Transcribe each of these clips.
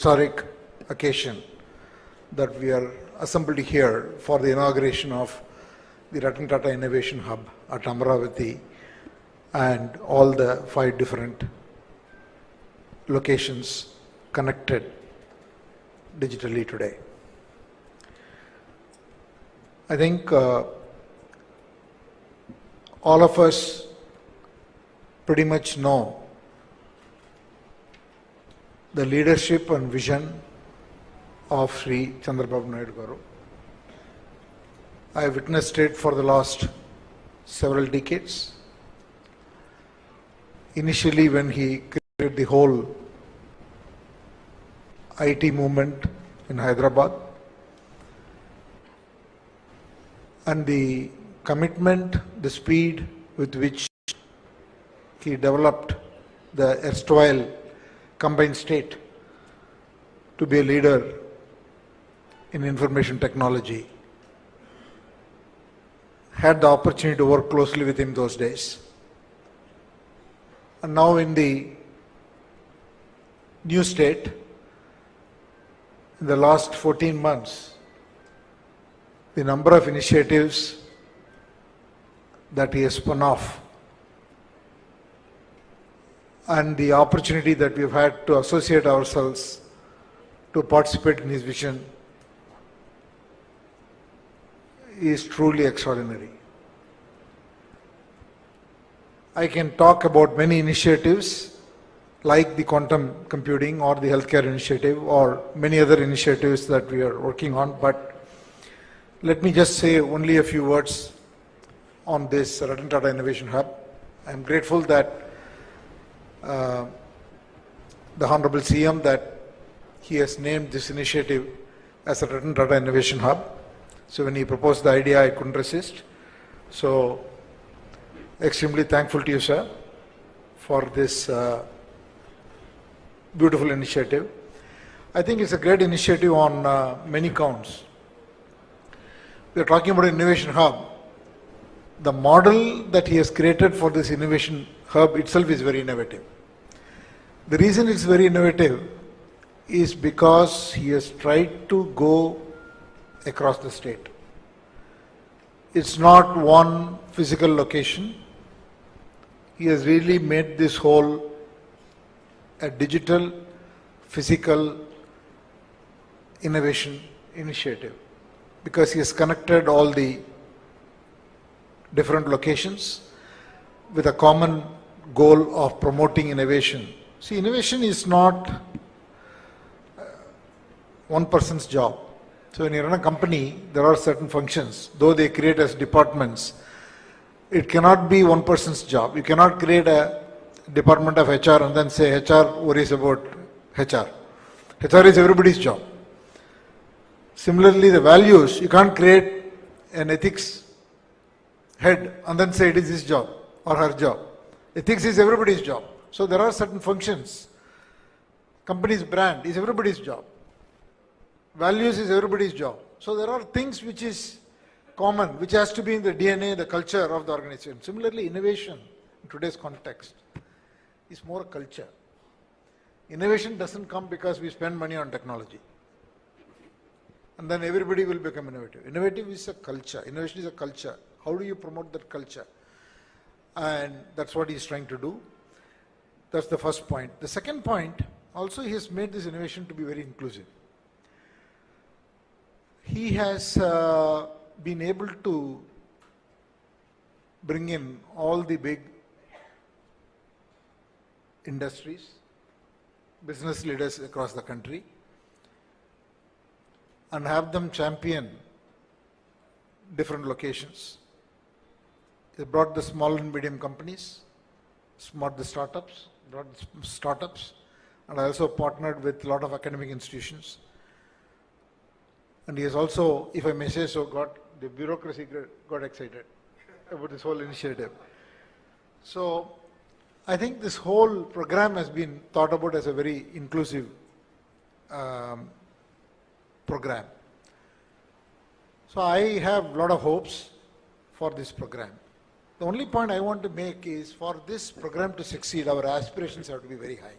historic occasion that we are assembled here for the inauguration of the Ratan Tata Innovation Hub at Amaravati and all the 5 different locations connected digitally today. I think all of us pretty much know the leadership and vision of Sri Chandrababu Naidu Garu. I have witnessed it for the last several decades. Initially, when he created the whole IT movement in Hyderabad, and the commitment, the speed with which he developed the erstwhile combined state to be a leader in information technology. Had the opportunity to work closely with him those days. And now in the new state, in the last 14 months, the number of initiatives that he has spun off and the opportunity that we've had to associate ourselves to participate in his vision is truly extraordinary. I can talk about many initiatives like the quantum computing or the healthcare initiative or many other initiatives that we are working on, but let me just say only a few words on this Ratan Tata Innovation Hub. I am grateful that the Honorable CM that he has named this initiative as a Ratan Tata Innovation Hub. So when he proposed the idea, I couldn't resist. So extremely thankful to you, sir, for this beautiful initiative. I think it's a great initiative on many counts. We are talking about an innovation hub. The model that he has created for this innovation hub itself is very innovative. The reason it's very innovative is because he has tried to go across the state. It's not one physical location. He has really made this whole a digital, physical innovation initiative because he has connected all the different locations with a common goal of promoting innovation. See, innovation is not one person's job. So when you run a company, there are certain functions, though they create as departments. It cannot be one person's job. You cannot create a department of HR and then say HR worries about HR. HR is everybody's job. Similarly, the values, you can't create an ethics head and then say it is his job or her job. Ethics is everybody's job. So there are certain functions. Company's brand is everybody's job. Values is everybody's job. So there are things which is common, which has to be in the DNA, the culture of the organization. Similarly, innovation in today's context is more a culture. Innovation doesn't come because we spend money on technology. And then everybody will become innovative. Innovative is a culture. Innovation is a culture. How do you promote that culture? And that's what he's trying to do. That's the first point. The second point, also he has made this innovation to be very inclusive. He has been able to bring in all the big industries, business leaders across the country, and have them champion different locations. They brought the small and medium companies, brought the startups, and I also partnered with a lot of academic institutions. And he has also, if I may say so, the bureaucracy got excited about this whole initiative. So I think this whole program has been thought about as a very inclusive program. So I have a lot of hopes for this program. The only point I want to make is for this program to succeed, our aspirations have to be very high.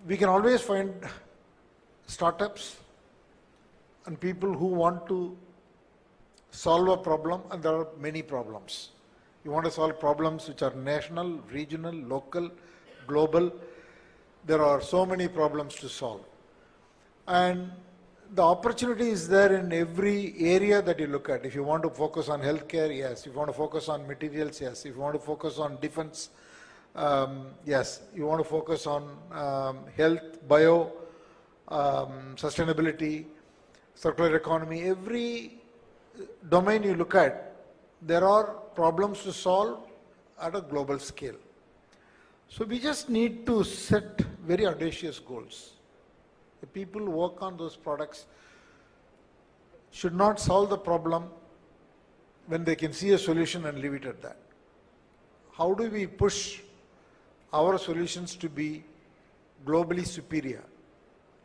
we can always find startups and people who want to solve a problem, and there are many problems. You want to solve problems which are national, regional, local, global. There are so many problems to solve. And the opportunity is there in every area that you look at. If you want to focus on healthcare, yes. If you want to focus on materials, yes. If you want to focus on defense, yes. You want to focus on health, bio, sustainability, circular economy. Every domain you look at, there are problems to solve at a global scale. So we just need to set very audacious goals. The people who work on those products should not solve the problem when they can see a solution and leave it at that. How do we push our solutions to be globally superior?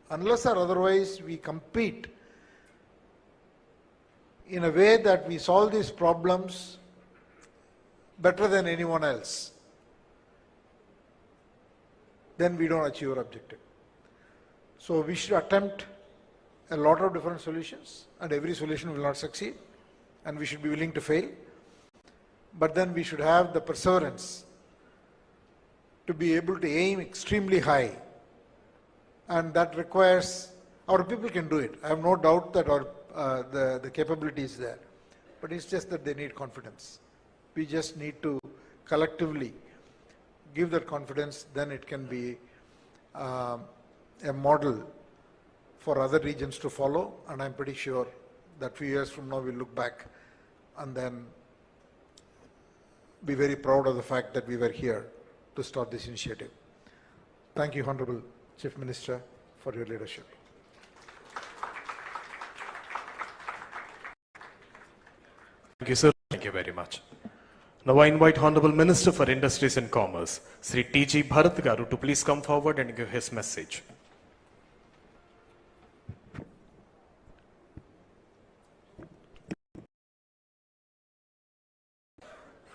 Unless or otherwise we compete in a way that we solve these problems better than anyone else, then we don't achieve our objective. So we should attempt a lot of different solutions, and every solution will not succeed, and we should be willing to fail. But then we should have the perseverance to be able to aim extremely high, and that requires, our people can do it. I have no doubt that the capability is there, but it's just that they need confidence. We just need to collectively give that confidence, then it can be a model for other regions to follow, and I'm pretty sure that few years from now we'll look back and then be very proud of the fact that we were here to start this initiative. Thank you, Honorable Chief Minister, for your leadership. Thank you, sir. Thank you very much. Now I invite Honorable Minister for Industries and Commerce, Sri T.G. Bharat Garu, to please come forward and give his message.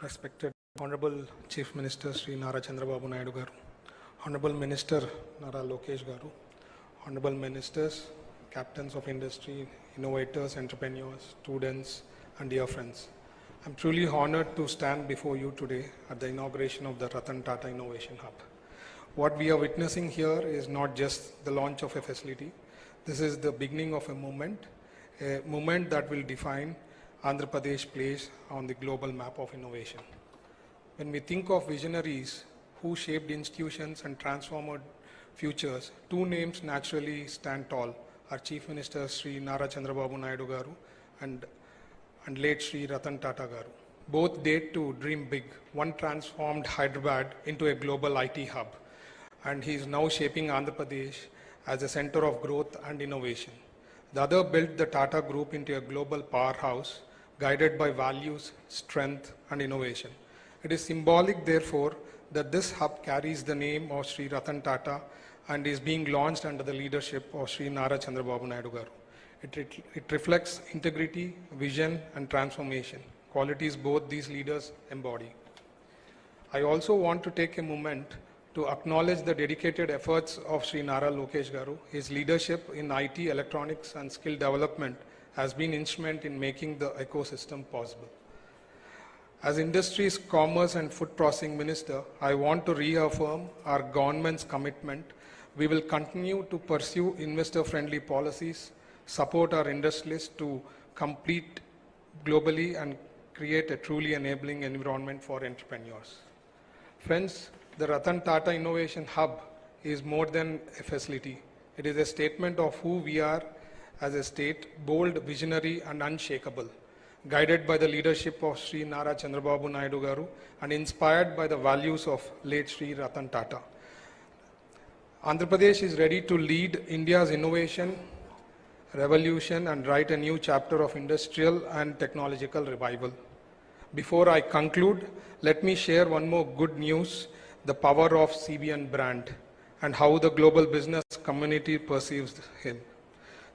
Respected Honorable Chief Minister Sri Nara Chandrababu Naidu Garu, Honorable Minister Nara Lokesh Garu, Honorable Ministers, Captains of Industry, Innovators, Entrepreneurs, Students, and dear friends. I'm truly honored to stand before you today at the inauguration of the Ratan Tata Innovation Hub. What we are witnessing here is not just the launch of a facility. This is the beginning of a movement that will define Andhra Pradesh place on the global map of innovation. When we think of visionaries who shaped institutions and transformed futures, two names naturally stand tall. Our Chief Minister Sri Nara Chandrababu Naidu Garu and late Sri Ratan Tata Garu. Both date to dream big. One transformed Hyderabad into a global IT hub, and he is now shaping Andhra Pradesh as a center of growth and innovation. The other built the Tata Group into a global powerhouse, guided by values, strength, and innovation. It is symbolic, therefore, that this hub carries the name of Sri Ratan Tata and is being launched under the leadership of Sri Nara Chandrababu Naidu Garu. It reflects integrity, vision, and transformation, qualities both these leaders embody. I also want to take a moment to acknowledge the dedicated efforts of Sri Nara Lokesh Garu. His leadership in IT, electronics, and skill development has been instrumental in making the ecosystem possible. As Industries, Commerce, and Food Processing Minister, I want to reaffirm our government's commitment. We will continue to pursue investor-friendly policies, support our industrialists to compete globally, and create a truly enabling environment for entrepreneurs. Friends, the Ratan Tata Innovation Hub is more than a facility. It is a statement of who we are as a state, bold, visionary, and unshakable, guided by the leadership of Sri Nara Chandrababu Naidu Garu and inspired by the values of late Sri Ratan Tata. Andhra Pradesh is ready to lead India's innovation revolution and write a new chapter of industrial and technological revival. Before I conclude, let me share one more good news, the power of CBN brand and how the global business community perceives him.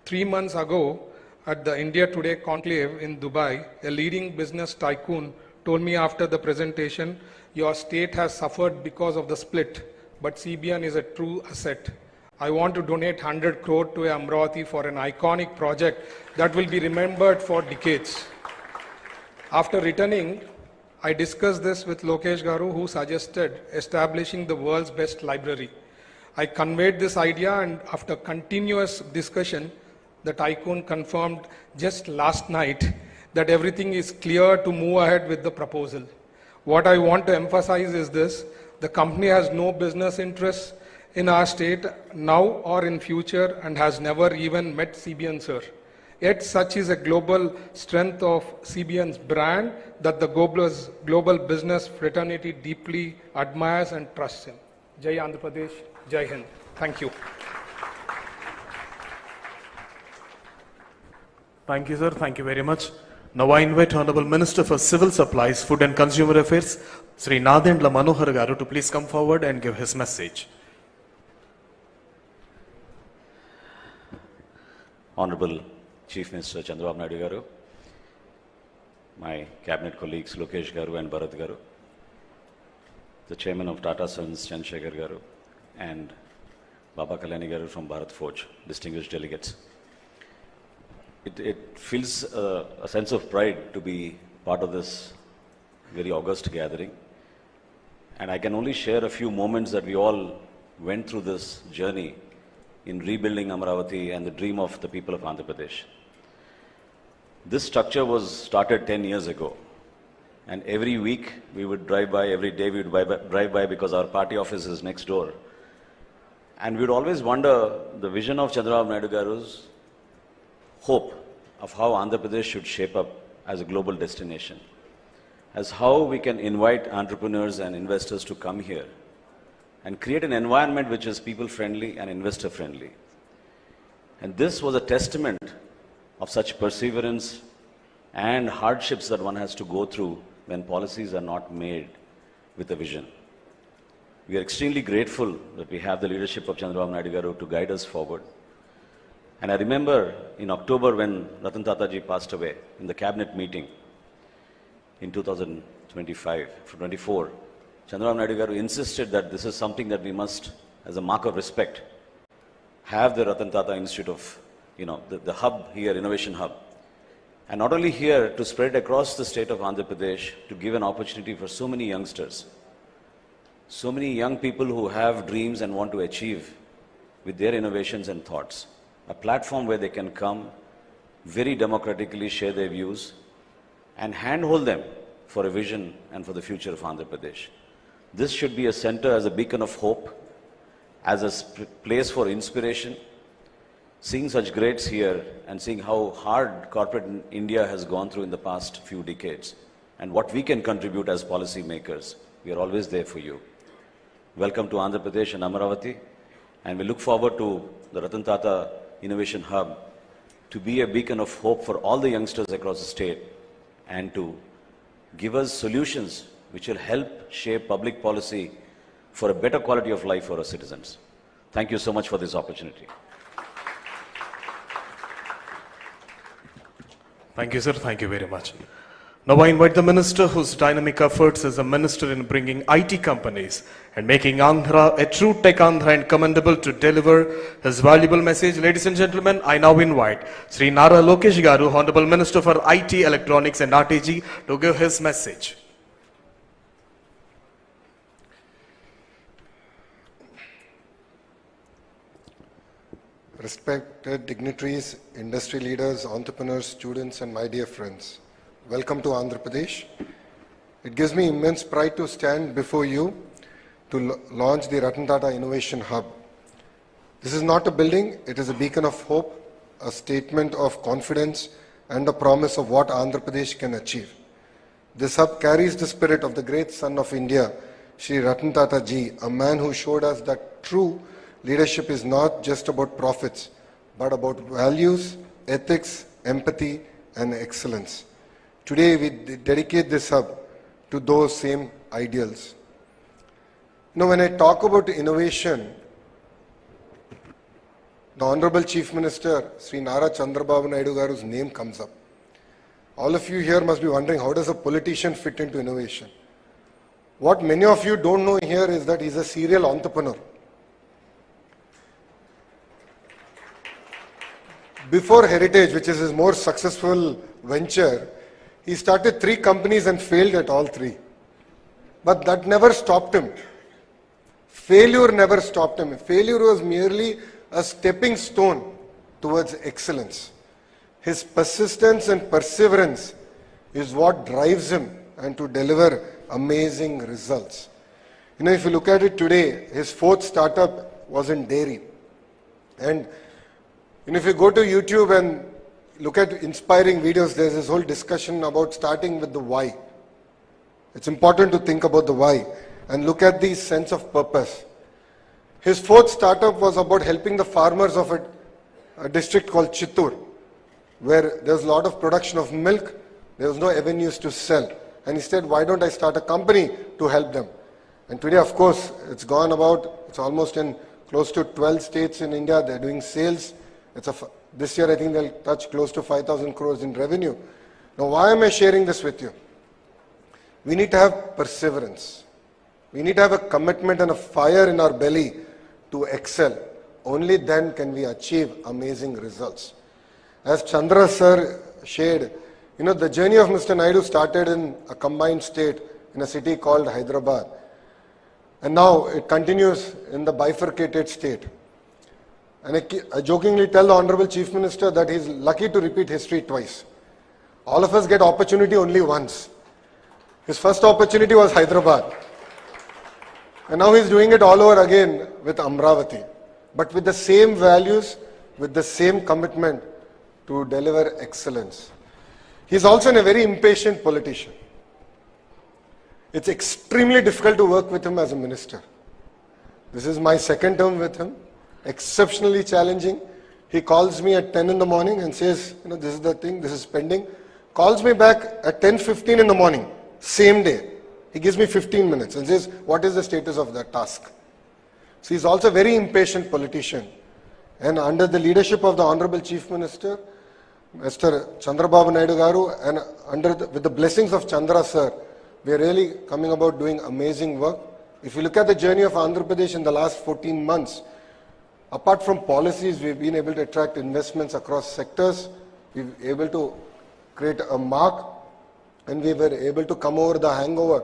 3 months ago, at the India Today conclave in Dubai, a leading business tycoon told me after the presentation, your state has suffered because of the split, but CBN is a true asset. I want to donate 100 crore to Amravati for an iconic project that will be remembered for decades. After returning, I discussed this with Lokesh Garu, who suggested establishing the world's best library. I conveyed this idea, and after continuous discussion, the tycoon confirmed just last night that everything is clear to move ahead with the proposal. What I want to emphasize is this: the company has no business interests in our state now or in future and has never even met CBN sir. Yet such is a global strength of CBN's brand that the global business fraternity deeply admires and trusts him. Jai Andhra Pradesh, Jai Hind. Thank you. Thank you, sir. Thank you very much. Now I invite Honorable Minister for Civil Supplies, Food and Consumer Affairs, Sri Nadendla Manohar Garu, to please come forward and give his message. Honorable Chief Minister Chandrababu Naidu Garu, my cabinet colleagues Lokesh Garu and Bharat Garu, the Chairman of Tata Sons Chandrasekhar Garu, and Pawankalyan Garu from Bharat Forge, distinguished delegates. It feels a sense of pride to be part of this very august gathering. And I can only share a few moments that we all went through this journey in rebuilding Amravati and the dream of the people of Andhra Pradesh. This structure was started 10 years ago. And every week we would drive by, every day we would drive by because our party office is next door. And we would always wonder the vision of Chandrababu Naidu Garu's hope of how Andhra Pradesh should shape up as a global destination, as how we can invite entrepreneurs and investors to come here and create an environment which is people-friendly and investor-friendly. And this was a testament of such perseverance and hardships that one has to go through when policies are not made with a vision. We are extremely grateful that we have the leadership of Chandrababu Naidu Garu to guide us forward. And I remember in October when Ratan Tata ji passed away in the cabinet meeting in 2024, Chandrababu Naidu Garu insisted that this is something that we must, as a mark of respect, have the Ratan Tata Institute of, the hub here, innovation hub. And not only here, to spread across the state of Andhra Pradesh, to give an opportunity for so many youngsters, so many young people who have dreams and want to achieve with their innovations and thoughts. A platform where they can come, very democratically share their views, and handhold them for a vision and for the future of Andhra Pradesh. This should be a center as a beacon of hope, as a place for inspiration. Seeing such greats here and seeing how hard corporate India has gone through in the past few decades and what we can contribute as policy makers, we are always there for you. Welcome to Andhra Pradesh and Amravati, and we look forward to the Ratan Tata Innovation Hub to be a beacon of hope for all the youngsters across the state and to give us solutions which will help shape public policy for a better quality of life for our citizens. Thank you so much for this opportunity. Thank you, sir. Thank you very much. Now I invite the minister whose dynamic efforts as a minister in bringing IT companies and making Andhra a true tech Andhra and commendable to deliver his valuable message. Ladies and gentlemen, I now invite Sri Nara Lokesh Garu, Honorable Minister for IT, Electronics and RTG, to give his message. Respected dignitaries, industry leaders, entrepreneurs, students, and my dear friends, welcome to Andhra Pradesh. It gives me immense pride to stand before you to launch the Ratan Tata Innovation Hub. This is not a building, it is a beacon of hope, a statement of confidence, and a promise of what Andhra Pradesh can achieve. This hub carries the spirit of the great son of India, Shri Ratan Tata ji, a man who showed us that true leadership is not just about profits, but about values, ethics, empathy, and excellence. Today, we dedicate this hub to those same ideals. When I talk about innovation, the Honorable Chief Minister, Sri Nara Chandrababu Naidu Garu's name comes up. All of you here must be wondering, how does a politician fit into innovation? What many of you don't know here is that he's a serial entrepreneur. before Heritage, which is his more successful venture, he started 3 companies and failed at all 3. But that never stopped him. Failure never stopped him. Failure was merely a stepping stone towards excellence. His persistence and perseverance is what drives him and to deliver amazing results. You know, if you look at it today, his 4th startup was in dairy. And you know, if you go to YouTube and look at inspiring videos, there's this whole discussion about starting with the why. It's important to think about the why and look at the sense of purpose. His 4th startup was about helping the farmers of a district called Chittoor, where there's a lot of production of milk, there was no avenues to sell. And he said, why don't I start a company to help them? And today, of course, it's almost in close to 12 states in India, they're doing sales. This year, I think they'll touch close to 5,000 crores in revenue. Now, why am I sharing this with you? We need to have perseverance. We need to have a commitment and a fire in our belly to excel. Only then can we achieve amazing results. As Chandra sir shared, you know, the journey of Mr. Naidu started in a combined state in a city called Hyderabad. And now it continues in the bifurcated state. And I jokingly tell the Honorable Chief Minister that he's lucky to repeat history twice. All of us get opportunity only once. His first opportunity was Hyderabad. And now he's doing it all over again with Amravati. But with the same values, with the same commitment to deliver excellence. He's also a very impatient politician. It's extremely difficult to work with him as a minister. This is my 2nd term with him. Exceptionally challenging. He calls me at 10 in the morning and says, you know, this is the thing, this is pending. Calls me back at 10:15 in the morning, same day. He gives me 15 minutes and says, what is the status of that task? So he's also a very impatient politician. And under the leadership of the Honorable Chief Minister, Mr. Chandrababu Naidu garu, and with the blessings of Chandra sir, we are really coming about doing amazing work. If you look at the journey of Andhra Pradesh in the last 14 months, apart from policies, we've been able to attract investments across sectors. We've been able to create a mark, and we were able to come over the hangover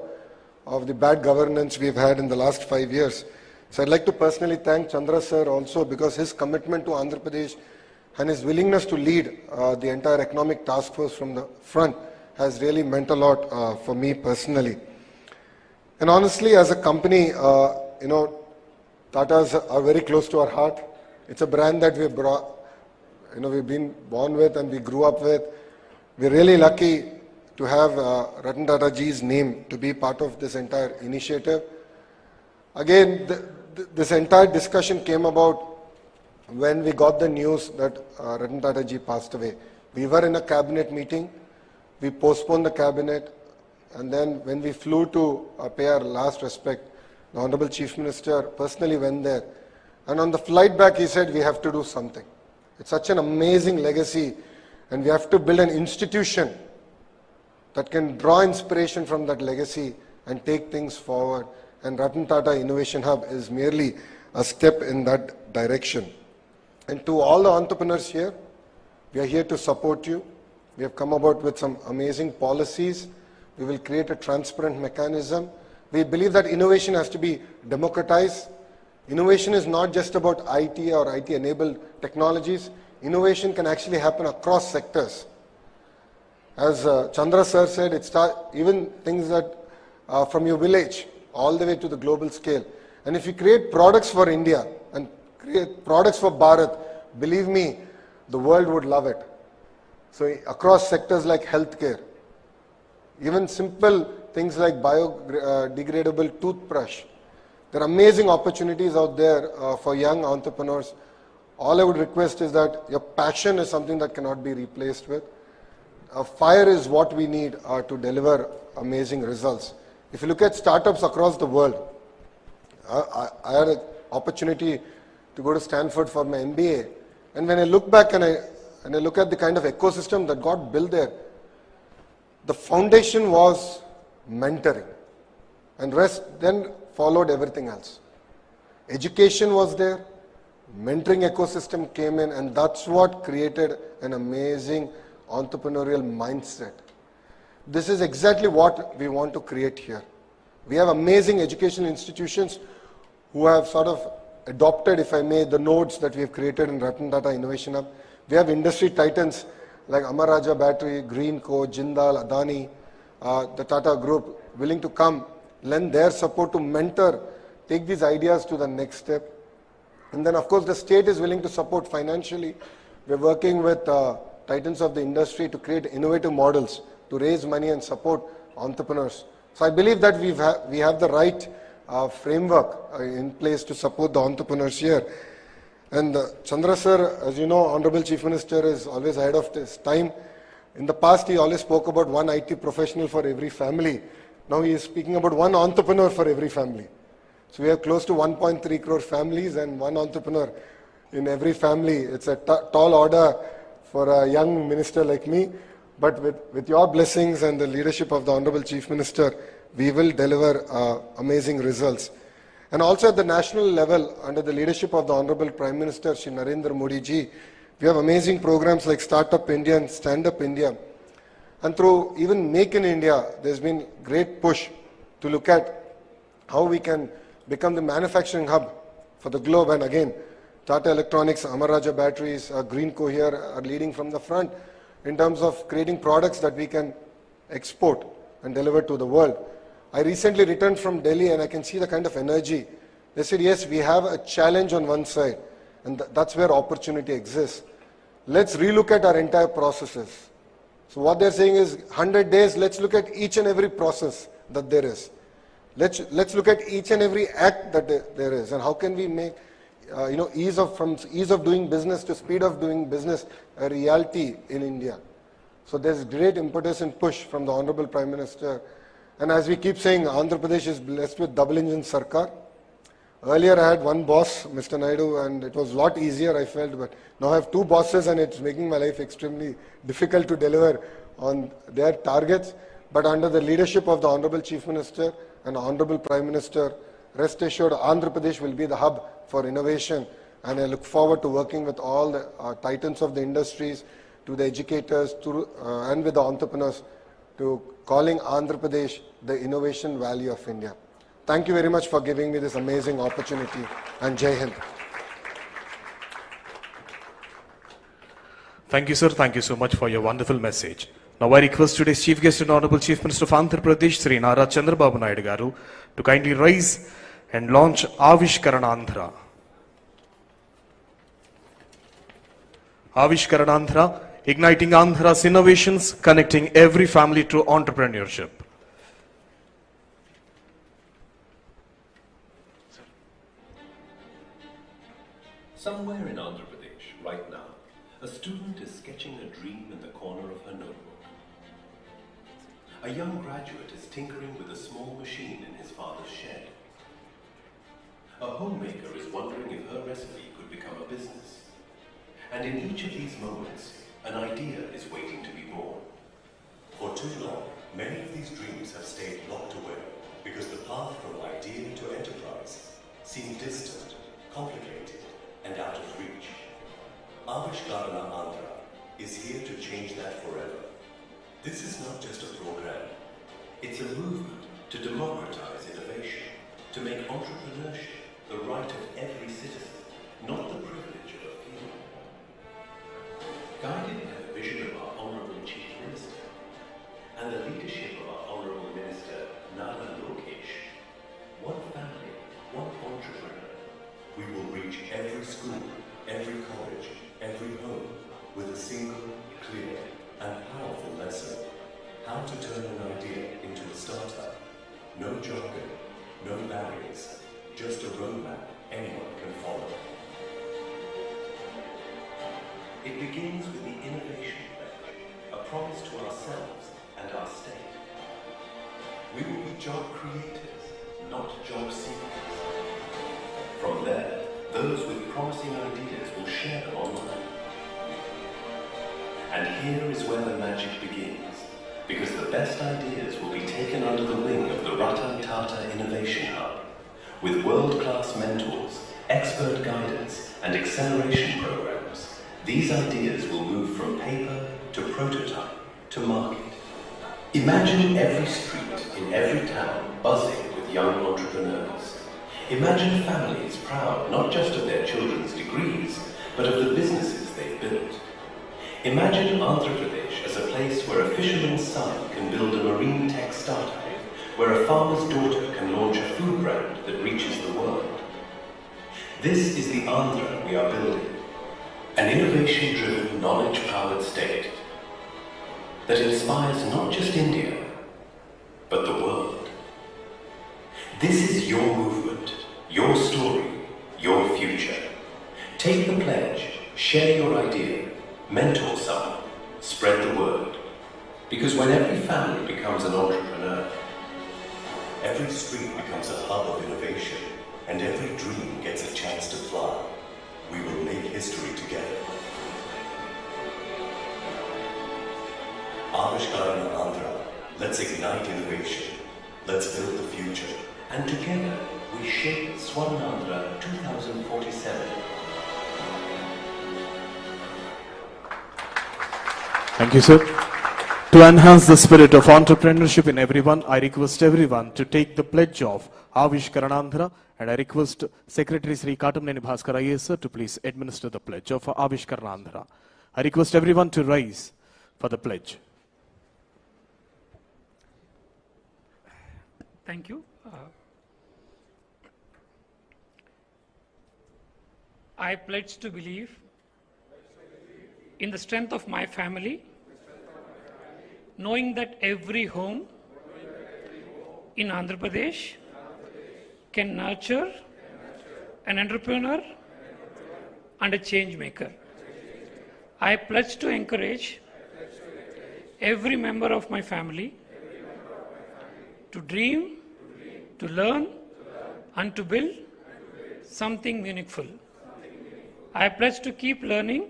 of the bad governance we've had in the last 5 years. So I'd like to personally thank Chandra sir also, because his commitment to Andhra Pradesh and his willingness to lead the entire economic task force from the front has really meant a lot for me personally. And honestly, as a company, you know, Tatas are very close to our heart. It's a brand that we've been born with and we grew up with. We're really lucky to have Ratan Tata ji's name to be part of this entire initiative. Again, this entire discussion came about when we got the news that Ratan Tata ji passed away. We were in a cabinet meeting. We postponed the cabinet, and then when we flew to pay our last respect, the Honorable Chief Minister personally went there. And on the flight back, he said, we have to do something. It's such an amazing legacy, and we have to build an institution that can draw inspiration from that legacy and take things forward. And Ratan Tata Innovation Hub is merely a step in that direction. And to all the entrepreneurs here, we are here to support you. We have come about with some amazing policies. We will create a transparent mechanism. We believe that innovation has to be democratized. Innovation is not just about IT or IT-enabled technologies. Innovation can actually happen across sectors. As Chandra sir said, even things that from your village all the way to the global scale. And if you create products for India and create products for Bharat, believe me, the world would love it. So across sectors like healthcare, even simple things like biodegradable toothbrush, there are amazing opportunities out there for young entrepreneurs. All I would request is that your passion is something that cannot be replaced with. Fire is what we need to deliver amazing results. If you look at startups across the world, I had an opportunity to go to Stanford for my MBA. And when I look back and I look at the kind of ecosystem that got built there, the foundation was mentoring. And rest then followed everything else. Education was there, mentoring ecosystem came in, and that's what created an amazing entrepreneurial mindset. This is exactly what we want to create here. We have amazing educational institutions who have sort of adopted, if I may, the nodes that we have created in Ratan Tata Innovation Hub. We have industry titans like Amar Raja Battery, Greenco, Jindal, Adani, the Tata Group, willing to come, lend their support to mentor, take these ideas to the next step. And then, of course, the state is willing to support financially. We're working with titans of the industry to create innovative models to raise money and support entrepreneurs. So I believe that we have the right framework in place to support the entrepreneurs here. And Chandra sir, as you know, Honorable Chief Minister is always ahead of his time. In the past, he always spoke about one IT professional for every family. Now he is speaking about one entrepreneur for every family. So we have close to 1.3 crore families and one entrepreneur in every family. It's a tall order for a young minister like me. But with your blessings and the leadership of the Honorable Chief Minister, we will deliver amazing results. And also at the national level, under the leadership of the Honorable Prime Minister, Shri Narendra Modi ji, we have amazing programs like Startup India and Stand Up India. And through even Make in India, there's been great push to look at how we can become the manufacturing hub for the globe. And again, Tata Electronics, Amar Raja Batteries, Greenco here are leading from the front in terms of creating products that we can export and deliver to the world. I recently returned from Delhi and I can see the kind of energy. They said, yes, we have a challenge on one side, and that's where opportunity exists. Let's relook at our entire processes. So what they're saying is 100 days, let's look at each and every process that there is. Let's look at each and every act that there is, and how can we make from ease of doing business to speed of doing business a reality in India. So there's great impetus and push from the Honorable Prime Minister. And as we keep saying, Andhra Pradesh is blessed with double engine Sarkar. Earlier I had one boss, Mr. Naidu, and it was a lot easier, I felt, but now I have two bosses and it's making my life extremely difficult to deliver on their targets. But under the leadership of the Honorable Chief Minister and Honorable Prime Minister, rest assured Andhra Pradesh will be the hub for innovation, and I look forward to working with all the titans of the industries, to the educators, and with the entrepreneurs, to calling Andhra Pradesh the innovation valley of India. Thank you very much for giving me this amazing opportunity, and Jai Hind. Thank you, sir. Thank you so much for your wonderful message. Now I request today's Chief Guest and Honorable Chief Minister of Andhra Pradesh, Sri Nara Chandrababu Naidu garu, to kindly rise and launch Avishkaranandhra. Avishkaranandhra, igniting Andhra's innovations, connecting every family to entrepreneurship. Somewhere in Andhra Pradesh, right now, a student is sketching a dream in the corner of her notebook. A young graduate is tinkering with a small machine in his father's shed. A homemaker is wondering if her recipe could become a business. And in each of these moments, an idea is waiting to be born. For too long, many of these dreams have stayed locked away because the path from idea to enterprise seemed distant, complicated, and out of reach. Avishkarana Andhra is here to change that forever. This is not just a program. It's a movement to democratize innovation, to make entrepreneurship the right of every citizen, not the privilege of a few. Guided by the vision of our Honourable Chief Minister and the leadership of our Honourable Minister Nara Lokesh, one family, one entrepreneur, we will reach every school, every college, every home with a single, clear and powerful lesson. How to turn an idea into a startup. No jargon, no barriers, just a roadmap anyone can follow. It begins with the innovation pledge, a promise to ourselves and our state. We will be job creators, not job seekers. From there, those with promising ideas will share them online. And here is where the magic begins, because the best ideas will be taken under the wing of the Ratan Tata Innovation Hub, with world-class mentors expert guidance, and acceleration programs, these ideas will move from paper to prototype to market. Imagine every street in every town buzzing with young entrepreneurs. Imagine families proud not just of their children's degrees, but of the businesses they've built. Imagine Andhra Pradesh as a place where a fisherman's son can build a marine tech startup, where a farmer's daughter can launch a food brand that reaches the world. This is the Andhra we are building, an innovation-driven, knowledge-powered state that inspires not just India, but the world. This is your movement, your story, your future. Take the pledge, share your idea, mentor someone, spread the word. Because when every family becomes an entrepreneur, Every street becomes a hub of innovation, and every dream gets a chance to fly. We will make history together. Avishkarana Andhra. Let's ignite innovation. Let's build the future. and together we shape Swarnandhra 2047. Thank you, sir. To enhance the spirit of entrepreneurship in everyone, I request everyone to take the pledge of Avishkaranandhra, and I request Secretary Sri Katamneni Bhaskar IAS sir to please administer the pledge of Avishkaranandhra. I request everyone to rise for the pledge. Thank you. I pledge to believe in the strength of my family, knowing that every home in Andhra Pradesh can nurture an entrepreneur and a change maker. I pledge to encourage every member of my family to dream, to learn, and to build something meaningful. I pledge to keep learning,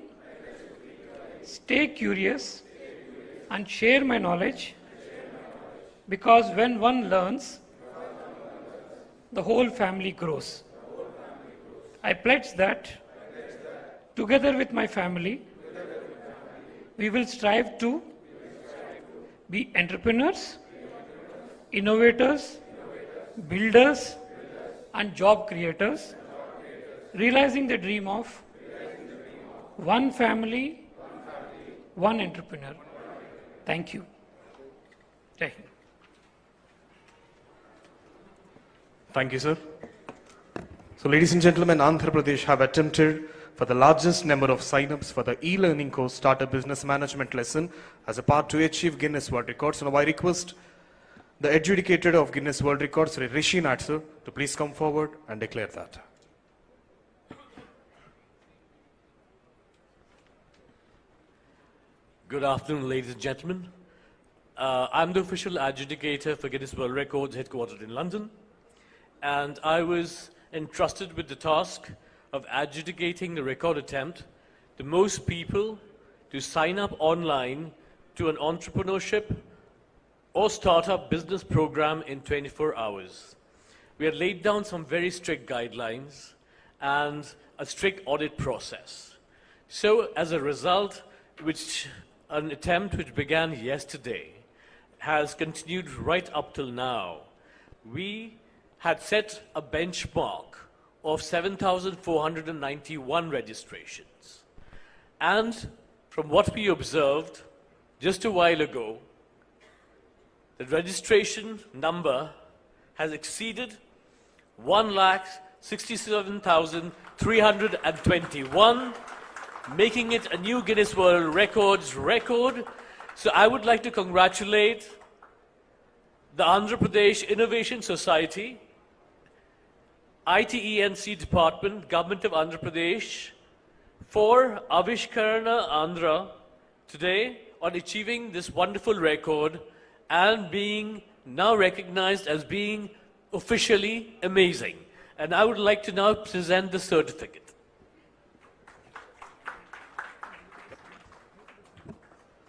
stay curious, and share my knowledge, because when one learns, the whole family grows. I pledge that together with my family, we will strive to be entrepreneurs, innovators, builders, and job creators, realizing the dream of one family, one entrepreneur. Thank you. Jai Hind. Thank you, sir. So, ladies and gentlemen, Andhra Pradesh have attempted for the largest number of sign-ups for the e-learning course Startup Business Management lesson as a part to achieve Guinness World Records. So now I request the adjudicator of Guinness World Records, Sri Rishi Nath, sir, to please come forward and declare that. Good afternoon, ladies and gentlemen. I'm the official adjudicator for Guinness World Records headquartered in London, and I was entrusted with the task of adjudicating the record attempt, the most people to sign up online to an entrepreneurship or startup business program in 24 hours. We had laid down some very strict guidelines and a strict audit process. So as a result, an attempt which began yesterday has continued right up till now. We had set a benchmark of 7,491 registrations. And from what we observed just a while ago, the registration number has exceeded 1,67,321, making it a new Guinness World Records record. So I would like to congratulate the Andhra Pradesh Innovation Society, ITENC Department, Government of Andhra Pradesh, for Avishkarana Andhra today on achieving this wonderful record and being now recognized as being officially amazing. And I would like to now present the certificate.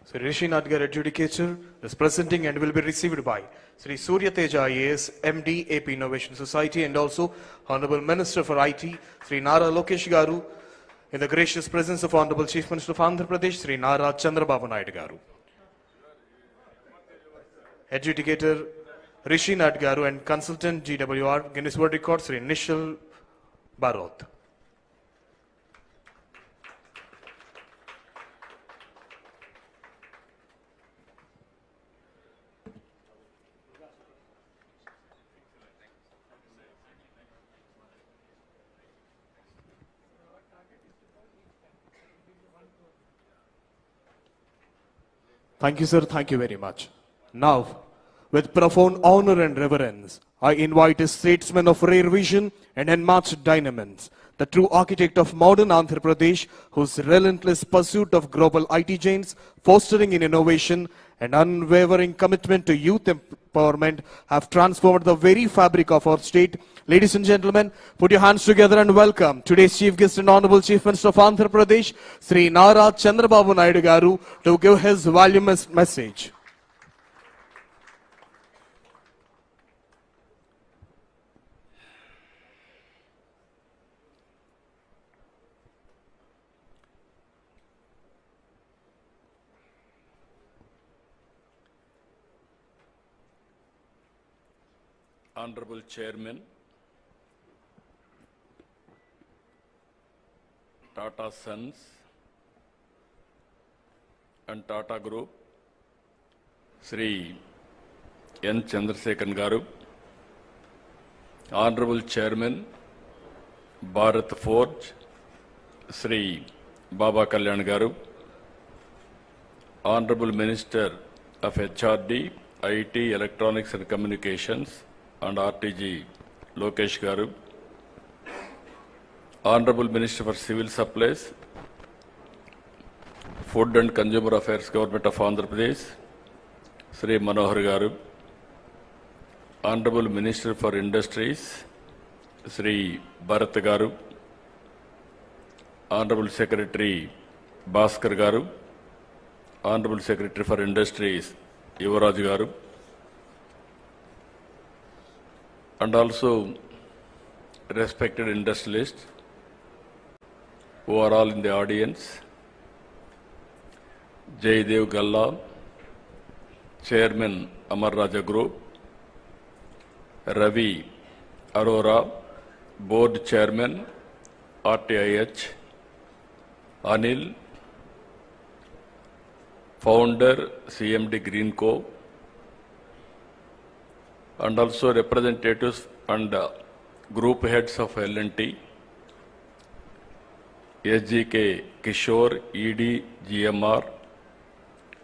So Rishi Nath, adjudicator, the is presenting and will be received by Sri Surya Teja IAS, MD, AP Innovation Society, and also Honorable Minister for IT, Sri Nara Lokesh Garu, in the gracious presence of Honorable Chief Minister of Andhra Pradesh, Sri Nara Chandrababu Naidu Garu. Adjudicator Rishi Nat Garu and Consultant GWR Guinness World Records Sri Nishal Barot. Thank you, sir. Thank you very much. Now, with profound honor and reverence, I invite a statesman of rare vision and unmatched dynamism, the true architect of modern Andhra Pradesh, whose relentless pursuit of global IT giants, fostering in innovation, and unwavering commitment to youth empowerment have transformed the very fabric of our state. Ladies and gentlemen, put your hands together and welcome today's Chief Guest and Honorable Chief Minister of Andhra Pradesh, Sri Nara Chandrababu Naidu Garu, to give his voluminous message. Honorable Chairman, Tata Sons and Tata Group, Sri N. Chandrasekhan Garu, Honorable Chairman, Bharat Forge, Sri Pawankalyan Garu, Honorable Minister of HRD, IT, Electronics and Communications, and RTG, Lokesh Garu, Honorable Minister for Civil Supplies, Food and Consumer Affairs, Government of Andhra Pradesh, Sri Manohar Garu, Honorable Minister for Industries, Sri Bharat Garu, Honorable Secretary Bhaskar Garu, Honorable Secretary for Industries, Yuvaraj Garu, and also respected industrialists who are all in the audience. Jaydev Galla, Chairman Amar Raja Group, Ravi Arora, Board Chairman RTIH, Anil, Founder CMD Greenco, and also representatives and group heads of L&T, SGK Kishore, ED GMR,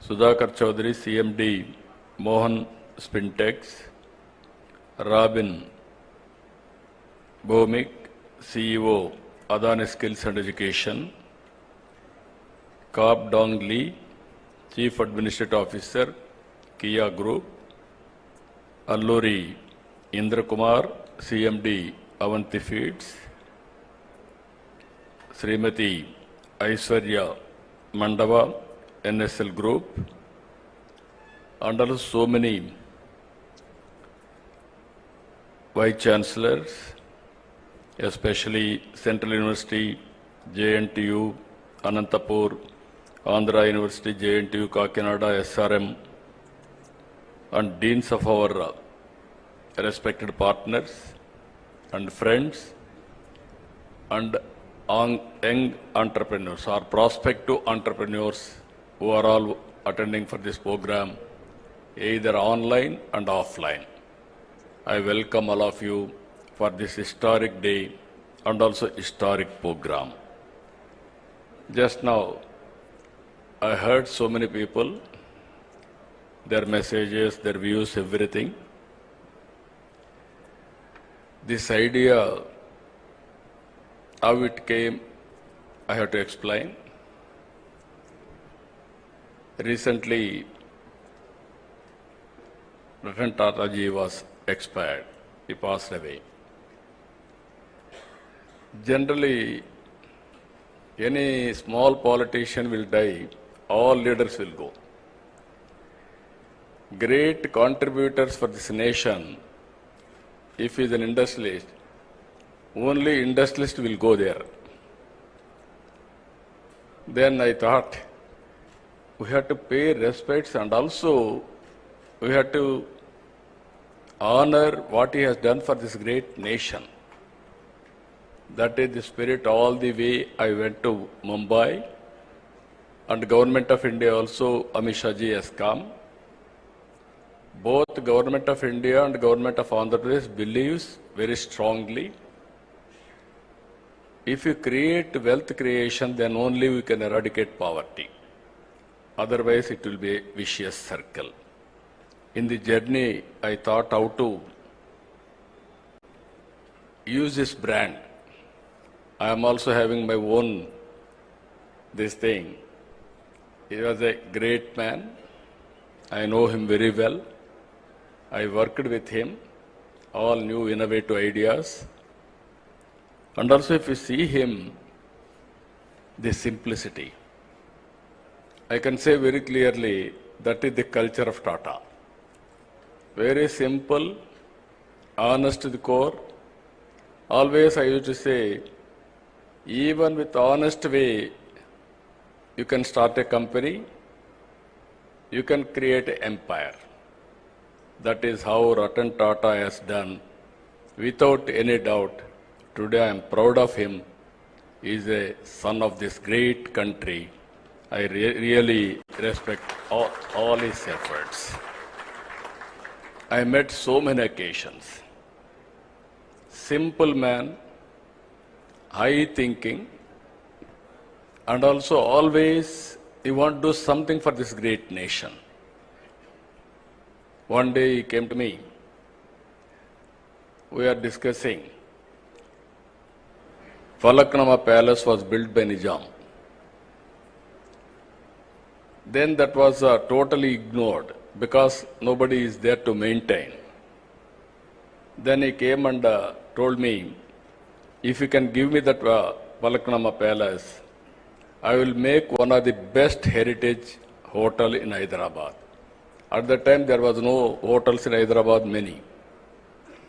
Sudhakar Chaudhary, CMD Mohan Spintex, Robin Bhomik, CEO Adani Skills and Education, Kap Dong Lee, Chief Administrative Officer, Kia Group, Alluri Indra Kumar, CMD Avanti Feeds, Srimati Aishwarya Mandava, NSL Group, and also so many Vice Chancellors, especially Central University, JNTU, Anantapur, Andhra University, JNTU, Kakinada, SRM, and deans of our respected partners and friends and young entrepreneurs or prospective entrepreneurs who are all attending for this program, either online and offline. I welcome all of you for this historic day and also historic program. Just now, I heard so many people, their messages, their views, everything. This idea, how it came, I have to explain. Recently, Ratan Tata ji was expired. He passed away. Generally, any small politician will die, all leaders will go. great contributors for this nation, if he is an industrialist, only industrialist will go there. Then I thought we have to pay respects and also we have to honor what he has done for this great nation. That is the spirit all the way I went to Mumbai, and Government of India also, Amit Shah ji has come. Both Government of India and Government of Andhra Pradesh believes very strongly, if you create wealth creation, then only we can eradicate poverty. Otherwise, it will be a vicious circle. In the journey, I thought how to use this brand. I am also having my own this thing. He was a great man. I know him very well. I worked with him, all new innovative ideas. And also if you see him, the simplicity. I can say very clearly that is the culture of Tata. Very simple, honest to the core. Always I used to say, even with honest way, you can start a company, you can create an empire. That is how Ratan Tata has done, without any doubt. Today I am proud of him. He is a son of this great country. I really respect all his efforts. I met so many occasions. Simple man, high thinking, and also always he want to do something for this great nation. One day he came to me. We are discussing. Falaknama Palace was built by Nizam. Then that was totally ignored because nobody is there to maintain. Then he came and told me, if you can give me that Falaknama Palace, I will make one of the best heritage hotel in Hyderabad. At that time there was no hotels in Hyderabad, many.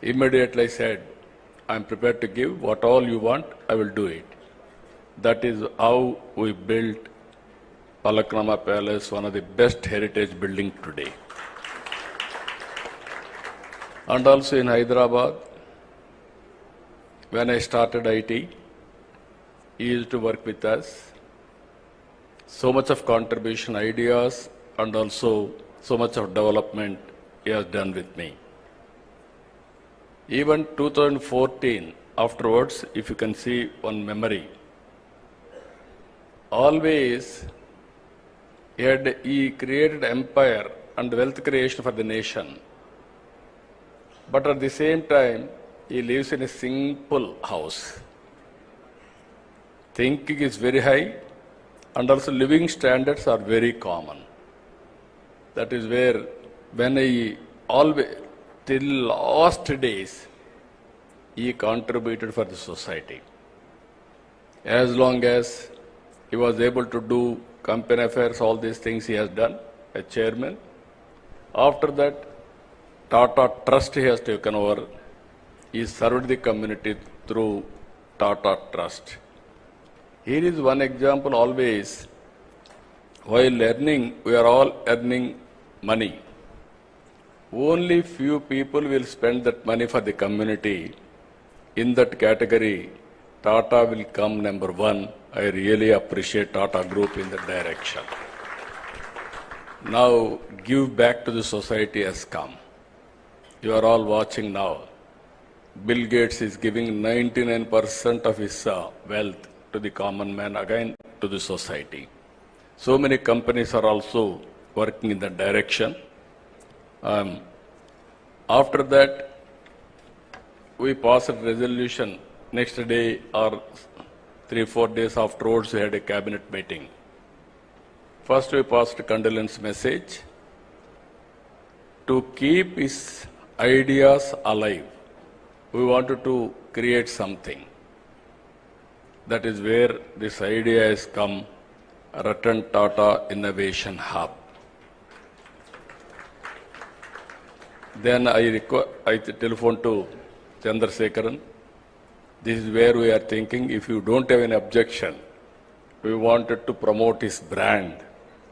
Immediately I said, I am prepared to give what all you want, I will do it. That is how we built Falaknama Palace, one of the best heritage building today. And also in Hyderabad, when I started IT, he used to work with us. So much of contribution, ideas, and also so much of development he has done with me. Even 2014, afterwards, if you can see one memory, always he created empire and wealth creation for the nation. But at the same time, he lives in a simple house. Thinking is very high, and also living standards are very common. That is where, when he always, till last days, he contributed for the society. As long as he was able to do company affairs, all these things he has done, as chairman. After that, Tata Trust he has taken over. He served the community through Tata Trust. Here is one example always. While earning, we are all earning money. Only few people will spend that money for the community. In that category, Tata will come number one. I really appreciate Tata Group in that direction. Now, give back to the society has come. You are all watching now. Bill Gates is giving 99% of his wealth to the common man, again to the society. So many companies are also working in that direction. After that, we passed a resolution. Next day or 3-4 days afterwards, we had a cabinet meeting. First, we passed a condolence message to keep his ideas alive. We wanted to create something. That is where this idea has come, Ratan Tata Innovation Hub. Then I telephoned to Chandrasekharan. This is where we are thinking, if you don't have any objection, we wanted to promote his brand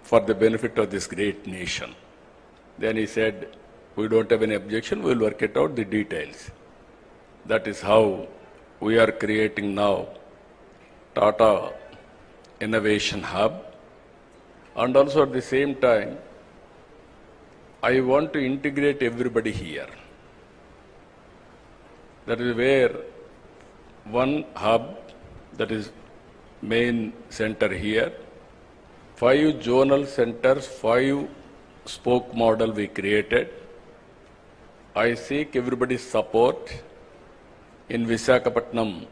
for the benefit of this great nation. Then he said, we don't have any objection, we'll work it out, the details. That is how we are creating now Tata Innovation Hub. And also at the same time, I want to integrate everybody here. That is where one hub, that is main center here, 5 zonal centers, 5 spoke model we created. I seek everybody's support. In Visakhapatnam,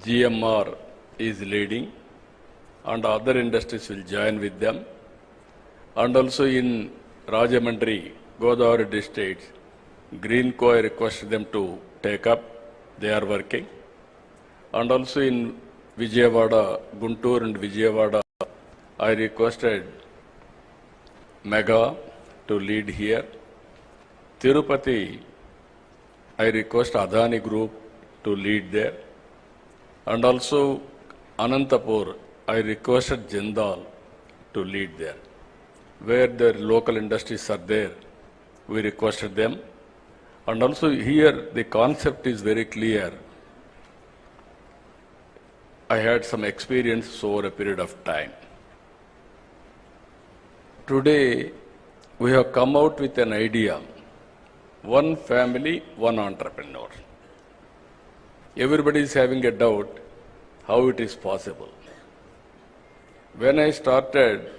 GMR is leading and other industries will join with them. And also in Rajamandri, Godavari districts, Greenco, I requested them to take up. They are working. And also in Vijayawada, Guntur and Vijayawada, I requested Mega to lead here. Tirupati, I request Adani Group to lead there. And also Anantapur, I requested Jindal to lead there. Where the local industries are there, we requested them. And also here the concept is very clear. I had some experience over a period of time. Today, we have come out with an idea. One family, one entrepreneur. Everybody is having a doubt how it is possible. When I started,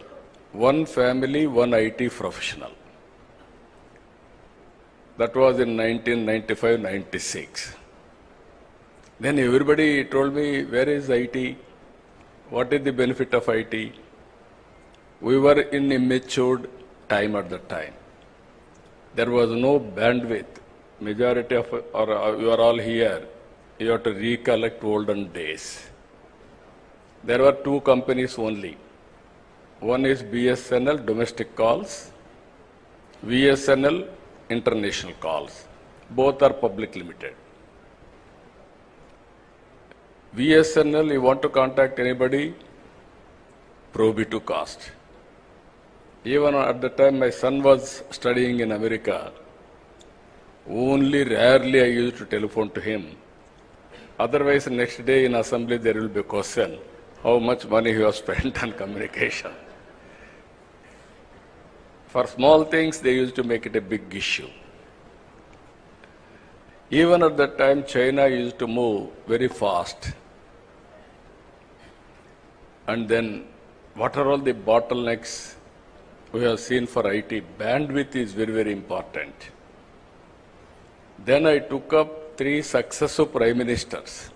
one family, one IT professional. That was in 1995-96. Then everybody told me, where is IT? What is the benefit of IT? We were in immature time at that time. There was no bandwidth. Majority of, or you are all here, you have to recollect olden days. There were 2 companies only. One is BSNL, domestic calls, VSNL, international calls. Both are public limited. VSNL, you want to contact anybody, prohibitive cost. Even at the time my son was studying in America, only rarely I used to telephone to him. Otherwise, next day in assembly there will be a question, how much money you have spent on communication. For small things, they used to make it a big issue. Even at that time, China used to move very fast. And then, what are all the bottlenecks we have seen for IT? Bandwidth is very, very important. Then I took up 3 successive prime ministers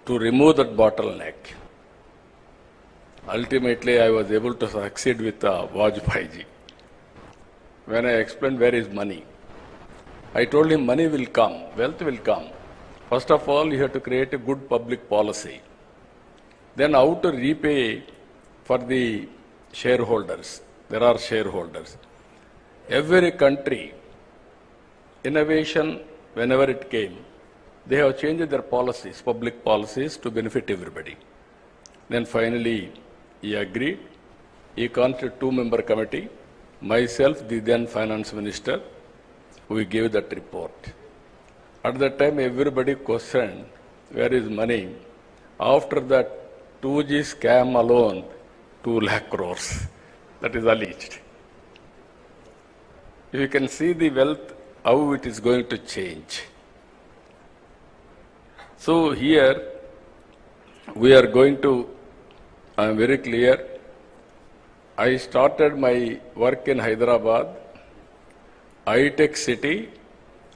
to remove that bottleneck. Ultimately, I was able to succeed with Vajpayee ji. When I explained where is money, I told him money will come, wealth will come. First of all, you have to create a good public policy. Then how to repay for the shareholders. There are shareholders. Every country, innovation, whenever it came, they have changed their policies, public policies to benefit everybody. Then finally, he agreed. He constituted 2-member committee. Myself, the then finance minister, we gave that report. At that time, everybody questioned, where is money? After that 2G scam alone, 2 lakh crores. That is alleged. You can see the wealth, how it is going to change. So here, we are going to, I am very clear, I started my work in Hyderabad, high-tech city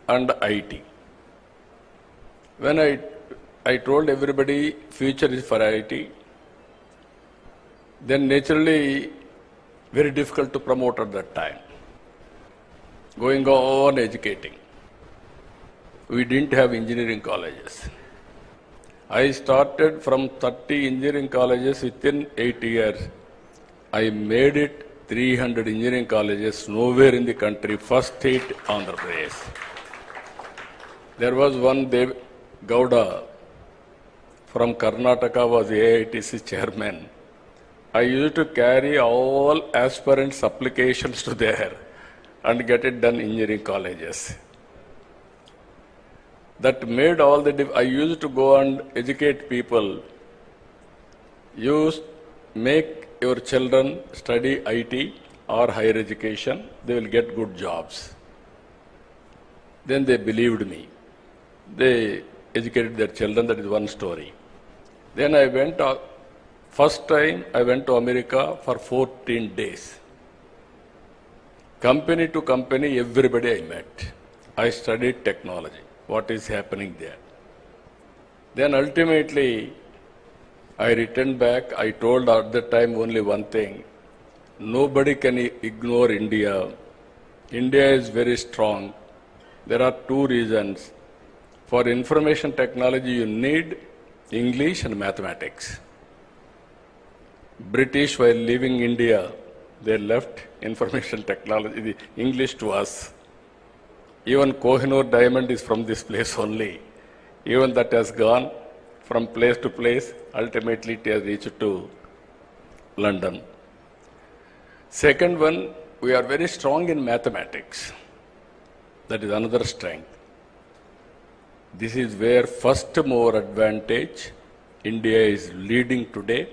and IT. When I told everybody future is for IT, then naturally very difficult to promote at that time. Going on educating. We didn't have engineering colleges. I started from 30 engineering colleges within 8 years. I made it 300 engineering colleges, nowhere in the country, first state, Andhra Pradesh. There was one Dev Gowda from Karnataka was AITC chairman. I used to carry all aspirants' applications to there and get it done in engineering colleges. That made all the I used to go and educate people. Make your children study IT or higher education, they will get good jobs. Then they believed me. They educated their children, that is one story. Then I went, first time I went to America for 14 days. Company to company, everybody I met. I studied technology, what is happening there. Then ultimately, I returned back. I told at that time only one thing. Nobody can ignore India. India is very strong. There are two reasons. For information technology, you need English and mathematics. British, while leaving India, they left information technology, the English to us. Even Kohinoor diamond is from this place only. Even that has gone from place to place, ultimately it has reached to London. Second one, we are very strong in mathematics. That is another strength. This is where first mover advantage India is leading today.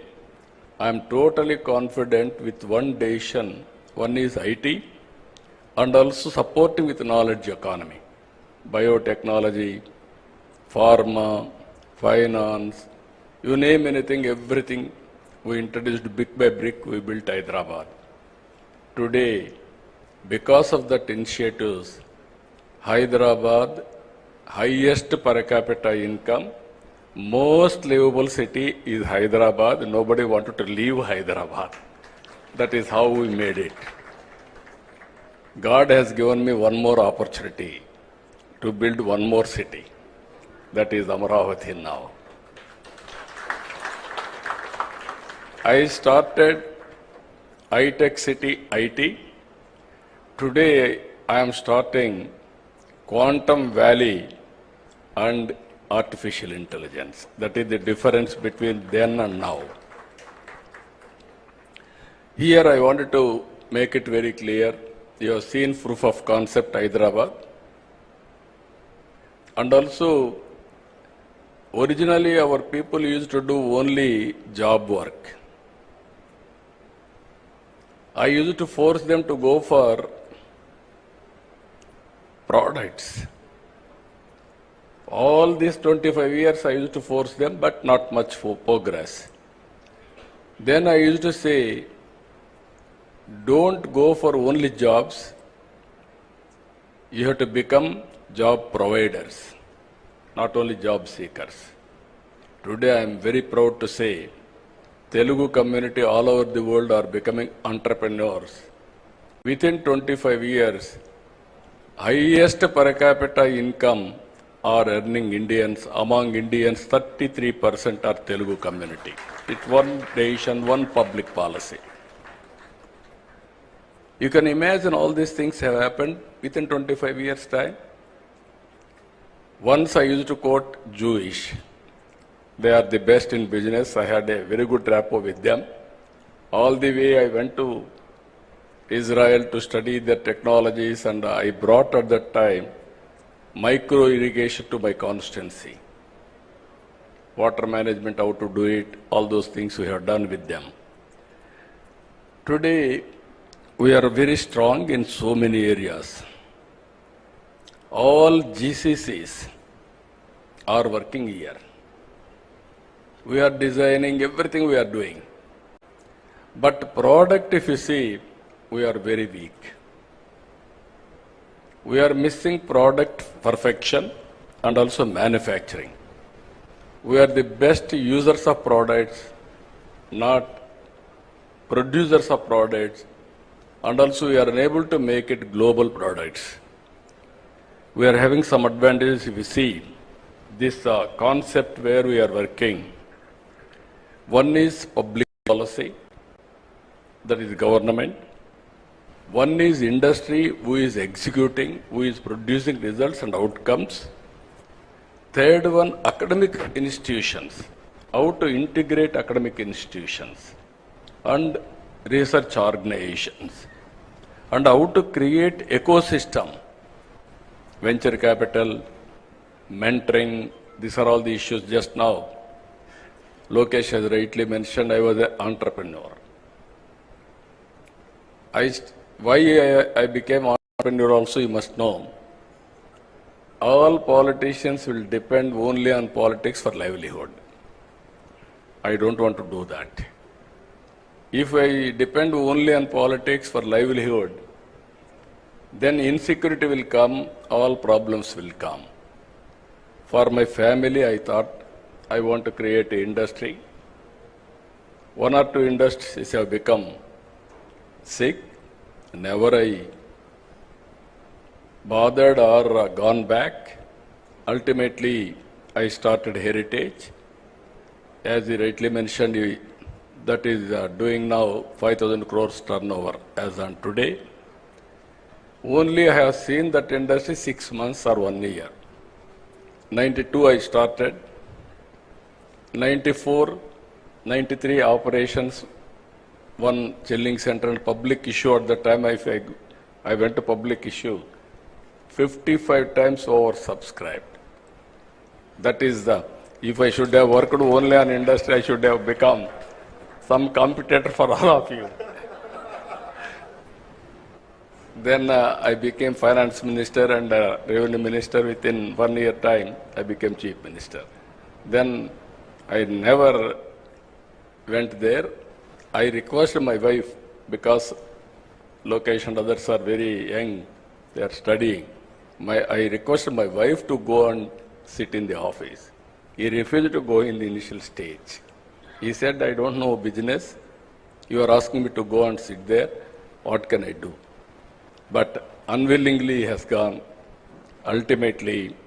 I am totally confident with one decision. One is IT and also supporting with knowledge economy, biotechnology, pharma, finance, you name anything, everything we introduced brick by brick, we built Hyderabad. Today, because of that initiatives, Hyderabad, highest per capita income, most livable city is Hyderabad. Nobody wanted to leave Hyderabad. That is how we made it. God has given me one more opportunity to build one more city. That is Amaravati now. I started high-tech city IT. Today I am starting Quantum Valley and artificial intelligence. That is the difference between then and now. Here I wanted to make it very clear. You have seen proof of concept Hyderabad. And also, originally our people used to do only job work. I used to force them to go for products. All these 25 years I used to force them, but not much for progress. Then I used to say, don't go for only jobs. You have to become job providers, not only job seekers. Today I am very proud to say, Telugu community all over the world are becoming entrepreneurs. Within 25 years, highest per capita income are earning Indians. Among Indians, 33% are Telugu community. It's one decision, one public policy. You can imagine all these things have happened within 25 years' time. Once I used to quote Jewish. They are the best in business. I had a very good rapport with them. All the way I went to Israel to study their technologies, and I brought at that time micro irrigation to my constituency. Water management, how to do it, all those things we have done with them. Today, we are very strong in so many areas. All GCCs are working here. We are designing everything we are doing. But product, if you see, we are very weak. We are missing product perfection and also manufacturing. We are the best users of products, not producers of products, and also we are unable to make it global products. We are having some advantages if you see this concept where we are working. One is public policy, that is government. One is industry who is executing, who is producing results and outcomes. Third one, academic institutions, how to integrate academic institutions and research organizations, and how to create ecosystem, venture capital, mentoring. These are all the issues. Just now, Lokesh has rightly mentioned, I was an entrepreneur. Why I became entrepreneur also you must know. All politicians will depend only on politics for livelihood. I don't want to do that. If I depend only on politics for livelihood, then insecurity will come, all problems will come. For my family, I thought I want to create an industry. One or two industries have become sick. Never I bothered or gone back. Ultimately, I started Heritage. As he rightly mentioned, that is doing now 5,000 crores turnover as on today. Only I have seen that industry 6 months or 1 year. 92 I started. 94, 93 operations, one chilling center and public issue at the time I went to public issue. 55 times oversubscribed. That is if I should have worked only on industry, I should have become some competitor for all of you. Then I became finance minister and revenue minister. Within 1 year time, I became chief minister. Then I never went there. I requested my wife, because Lokesh and others are very young, they are studying. I requested my wife to go and sit in the office. He refused to go in the initial stage. He said, I don't know business. You are asking me to go and sit there. What can I do? But unwillingly he has gone. Ultimately,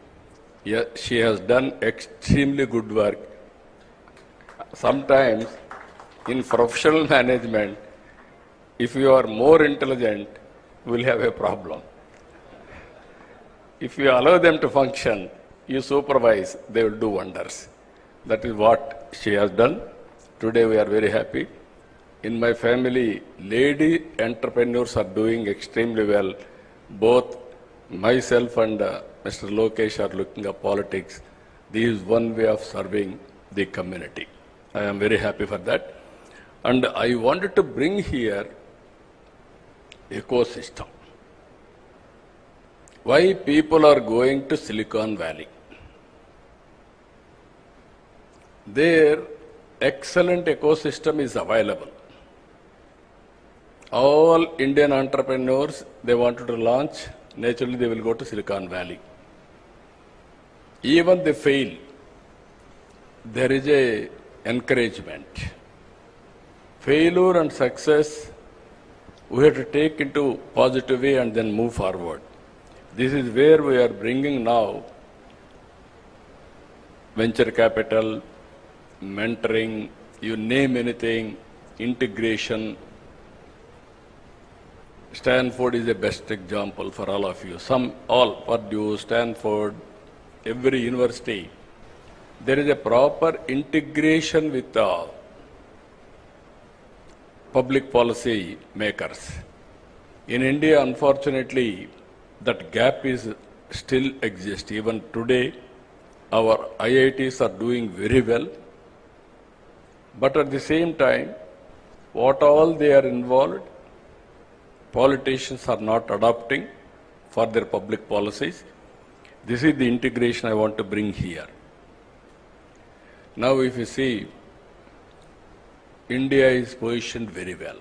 she has done extremely good work. Sometimes in professional management, if you are more intelligent, you will have a problem. If you allow them to function, you supervise, they will do wonders. That is what she has done. Today we are very happy. In my family, lady entrepreneurs are doing extremely well. Both myself and Mr. Lokesh are looking at politics. This is one way of serving the community. I am very happy for that. And I wanted to bring here ecosystem. Why people are going to Silicon Valley? There, excellent ecosystem is available. All Indian entrepreneurs, they wanted to launch, naturally they will go to Silicon Valley. Even they fail, there is a encouragement. Failure and success, we have to take into positive way and then move forward. This is where we are bringing now venture capital, mentoring, you name anything, integration. Stanford is the best example for all of you. Purdue, Stanford, every university. There is a proper integration with the public policy makers. In India, unfortunately, that gap is still exists. Even today, our IITs are doing very well. But at the same time, what all they are involved, politicians are not adopting for their public policies. This is the integration I want to bring here. Now if you see, India is positioned very well.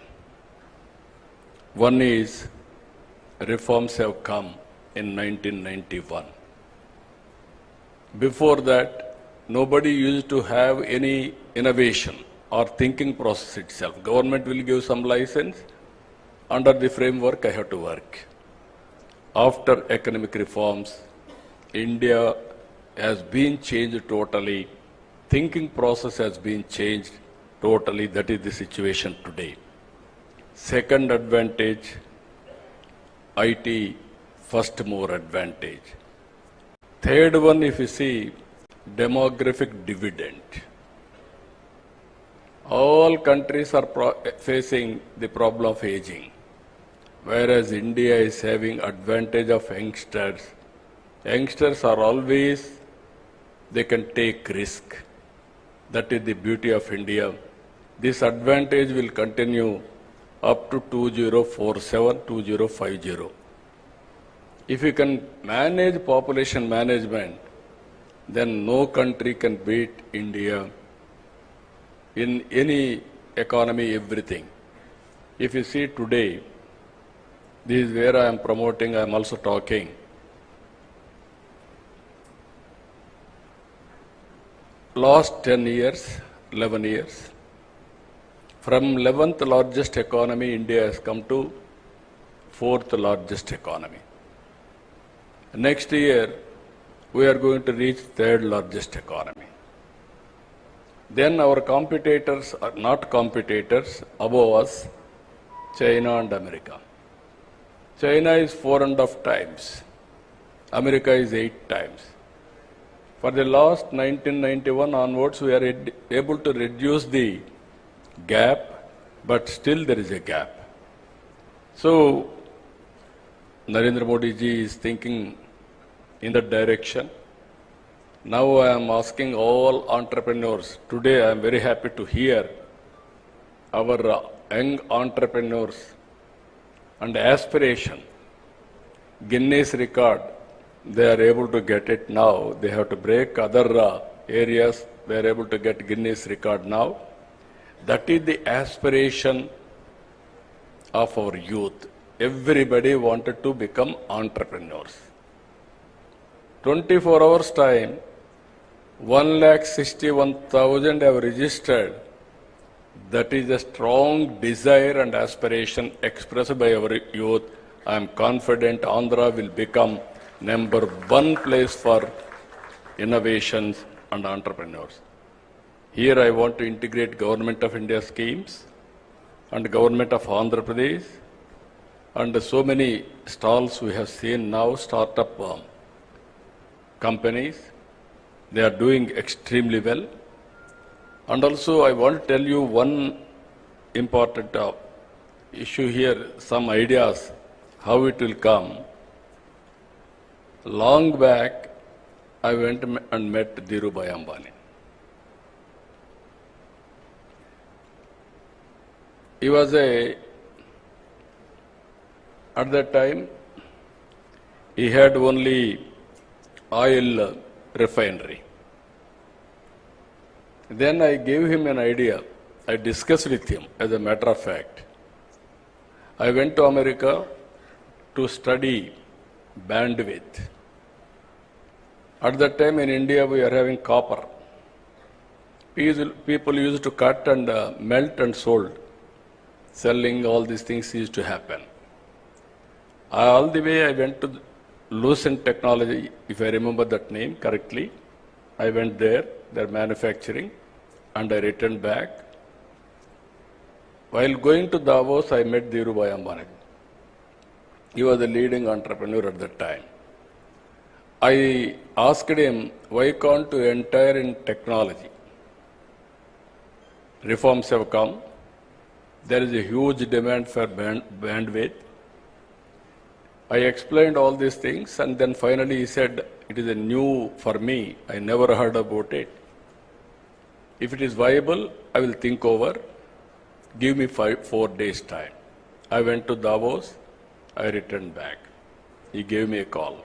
One is, reforms have come in 1991. Before that, nobody used to have any innovation or thinking process itself. Government will give some license. Under the framework, I have to work. After economic reforms, India has been changed totally. Thinking process has been changed totally. That is the situation today. Second advantage, IT first mover advantage. Third one, if you see, demographic dividend. All countries are facing the problem of aging, whereas India is having advantage of youngsters. Youngsters are always, they can take risk. That is the beauty of India. This advantage will continue up to 2047, 2050. If you can manage population management, then no country can beat India in any economy, everything. If you see today, this is where I am promoting, I am also talking. Last 10 years, 11 years, from 11th largest economy, India has come to 4th largest economy. Next year, we are going to reach 3rd largest economy. Then our competitors are not competitors, above us, China and America. China is 4.5 times. America is 8 times. For the last 1991 onwards, we are able to reduce the gap, but still there is a gap. So, Narendra Modi ji is thinking in that direction. Now I am asking all entrepreneurs. Today I am very happy to hear our young entrepreneurs and aspiration. Guinness record, they are able to get it now. They have to break other areas. They are able to get Guinness record now. That is the aspiration of our youth. Everybody wanted to become entrepreneurs. 24 hours time, 161,000 have registered. That is a strong desire and aspiration expressed by our youth. I am confident Andhra will become #1 place for innovations and entrepreneurs. Here I want to integrate Government of India schemes and Government of Andhra Pradesh and so many stalls we have seen now, startup companies. They are doing extremely well. And also I want to tell you one important issue here, some ideas, how it will come. Long back, I went and met Dhirubhai Ambani. He was at that time, he had only oil refinery. Then I gave him an idea. I discussed with him, as a matter of fact. I went to America to study bandwidth. At that time in India, we are having copper. People used to cut and melt and sold. Selling, all these things used to happen. All the way I went to Lucent Technology, if I remember that name correctly. I went there, they're manufacturing, and I returned back. While going to Davos, I met Dhirubhai Ambani. He was a leading entrepreneur at that time. I asked him, why can't you enter in technology? Reforms have come. There is a huge demand for bandwidth. I explained all these things, and then finally he said, it is a new for me. I never heard about it. If it is viable, I will think over. Give me 4 days time. I went to Davos. I returned back. He gave me a call.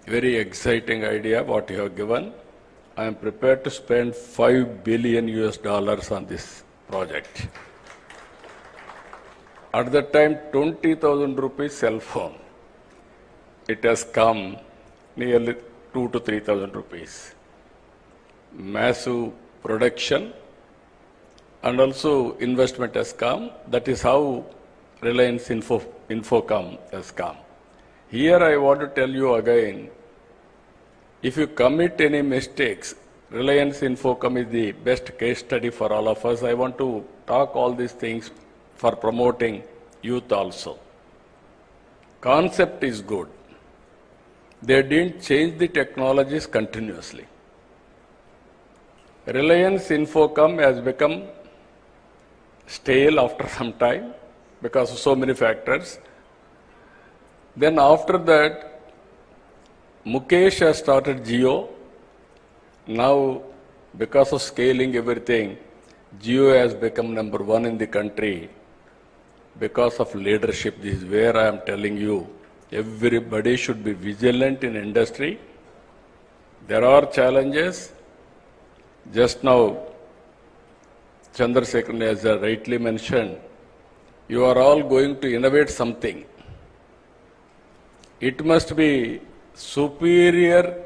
Very exciting idea what you have given. I am prepared to spend $5 billion on this project. At that time, 20,000 rupees cell phone. It has come nearly 2,000 to 3,000 rupees. Massive production and also investment has come. That is how Reliance Infocom has come. Here I want to tell you again, if you commit any mistakes, Reliance Infocom is the best case study for all of us. I want to talk all these things for promoting youth also. Concept is good. They didn't change the technologies continuously. Reliance Infocom has become stale after some time because of so many factors. Then after that, Mukesh has started Jio. Now, because of scaling everything, Jio has become number one in the country because of leadership. This is where I am telling you, everybody should be vigilant in industry. There are challenges. Just now, Chandrasekhar has rightly mentioned, you are all going to innovate something. It must be superior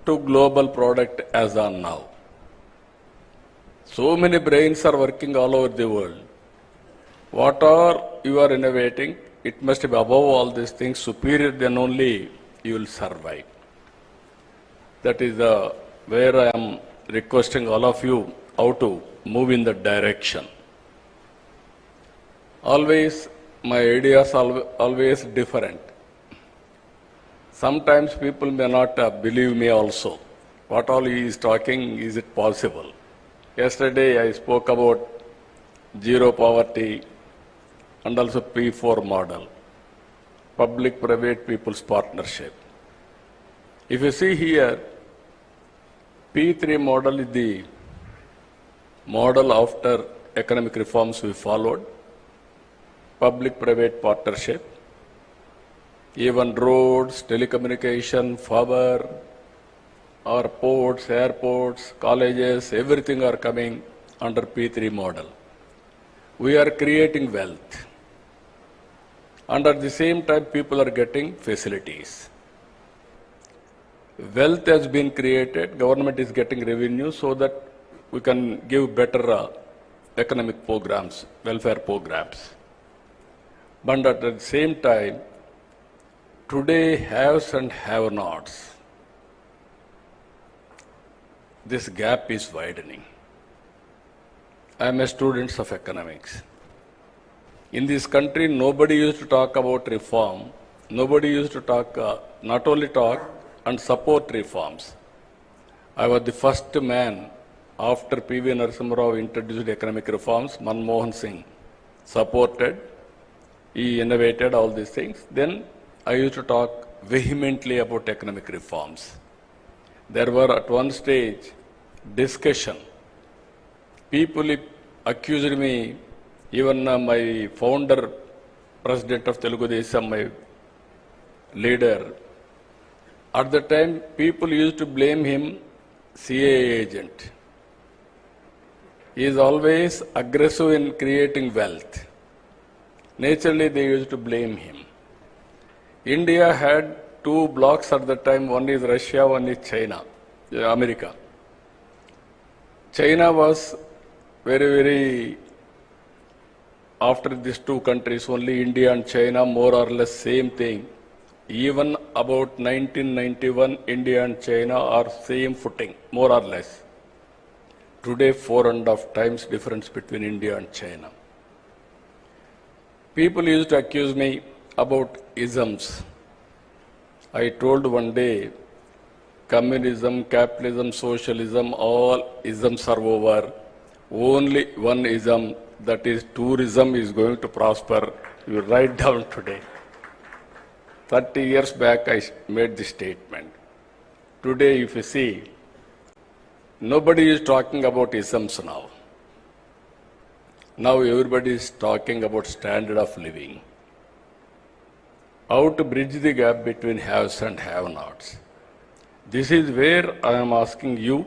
to global product as on now. So many brains are working all over the world. What are you are innovating? It must be above all these things, superior, then only you will survive. That is where I am requesting all of you how to move in that direction. Always, my ideas are always different. Sometimes people may not believe me also. What all he is talking, is it possible? Yesterday I spoke about zero poverty and also P4 model, public-private people's partnership. If you see here, P3 model is the model after economic reforms we followed, public-private partnership, even roads, telecommunication, power, our ports, airports, colleges, everything are coming under P3 model. We are creating wealth. And at the same time, people are getting facilities. Wealth has been created, government is getting revenue so that we can give better economic programs, welfare programs. But at the same time, today haves and have-nots. This gap is widening. I am a student of economics. In this country, nobody used to talk about reform. Nobody used to talk, not only talk, and support reforms. I was the first man after P.V. Narasimha Rao introduced economic reforms. Manmohan Singh supported. He innovated all these things. Then I used to talk vehemently about economic reforms. There were at one stage discussion. People accused me, even my founder, president of Telugu Desam, my leader. At the time, people used to blame him CAA agent. He is always aggressive in creating wealth. Naturally, they used to blame him. India had two blocks at the time. One is Russia, one is China, America. China was very, after these two countries, only India and China, more or less same thing. Even about 1991, India and China are same footing, more or less. Today, 4.5 times difference between India and China. People used to accuse me about isms. I told one day, communism, capitalism, socialism, all isms are over. Only one ism, that is tourism, is going to prosper. You write down today. 30 years back, I made this statement. Today, if you see, nobody is talking about isms now. Now everybody is talking about standard of living. How to bridge the gap between haves and have-nots. This is where I am asking you.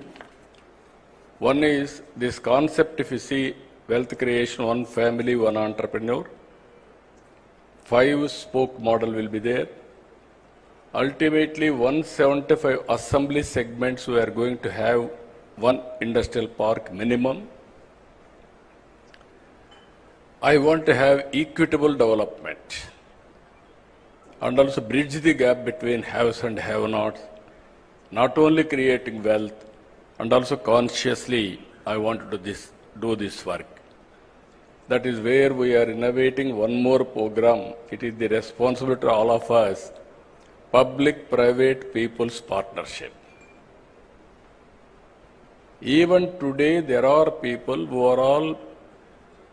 One is this concept, if you see, wealth creation, one family, one entrepreneur. 5-spoke model will be there. Ultimately, 175 assembly segments we are going to have one industrial park minimum. I want to have equitable development and also bridge the gap between haves and have-nots, not only creating wealth, and also consciously I want to do this work. That is where we are innovating one more program. It is the responsibility of all of us, public-private people's partnership. Even today, there are people who are all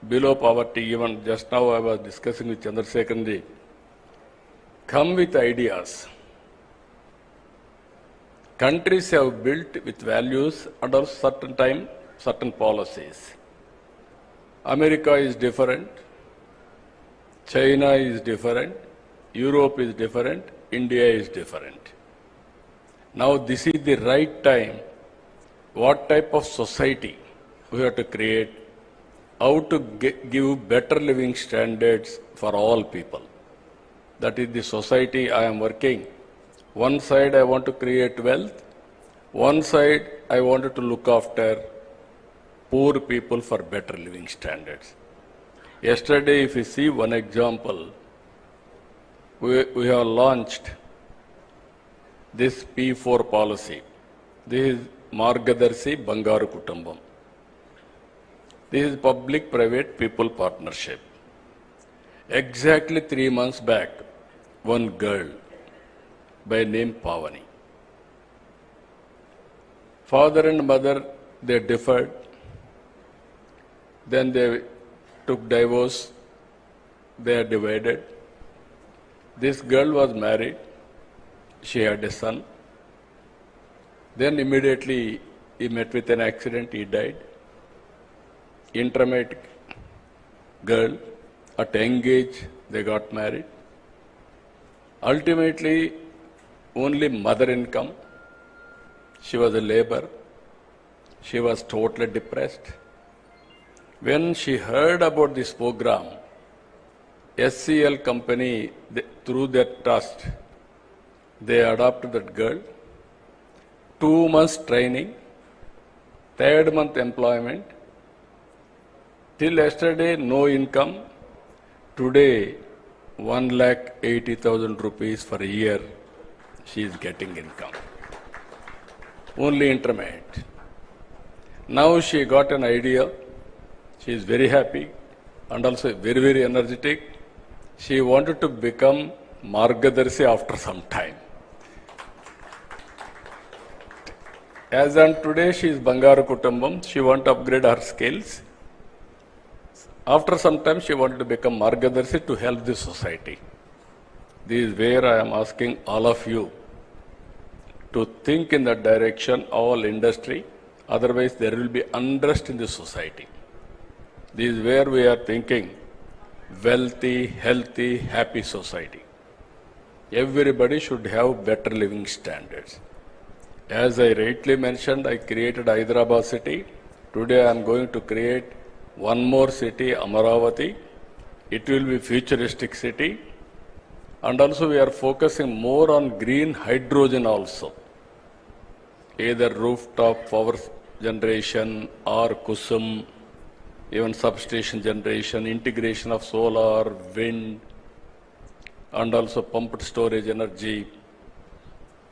below poverty. Even just now I was discussing with Chandrasekharan ji. Come with ideas. Countries have built with values and also certain time, certain policies. America is different, China is different, Europe is different, India is different. Now this is the right time. What type of society we have to create, how to give better living standards for all people. That is the society I am working. One side I want to create wealth, one side I wanted to look after poor people for better living standards. Yesterday, if you see one example, we have launched this P4 policy. This is Margadarshi Bangaru Kutumbam. This is public-private people partnership. Exactly 3 months back, one girl by name Pawani. Father and mother, they differed. Then they took divorce. They are divided. This girl was married. She had a son. Then immediately he met with an accident. He died. Intermediate girl, at young age, they got married. Ultimately, only mother income. She was a labor. She was totally depressed. When she heard about this program, SCL company, through their trust, they adopted that girl. 2 months training, 3rd month employment. Till yesterday, no income. Today, 1,80,000 rupees for a year, she is getting income. Only intermediate. Now she got an idea. She is very happy and also very, very energetic. She wanted to become Margadarshi after some time. As on today, she is Bangaru Kutumbam. She wants to upgrade her skills. After some time, she wanted to become Margadarshi to help the society. This is where I am asking all of you to think in that direction, all industry. Otherwise, there will be unrest in the society. This is where we are thinking wealthy, healthy, happy society. Everybody should have better living standards. As I rightly mentioned, I created Hyderabad city. Today I am going to create one more city, Amaravati. It will be futuristic city. And also we are focusing more on green hydrogen also. Either rooftop power generation or Kusum, even substation generation, integration of solar, wind, and also pumped storage energy.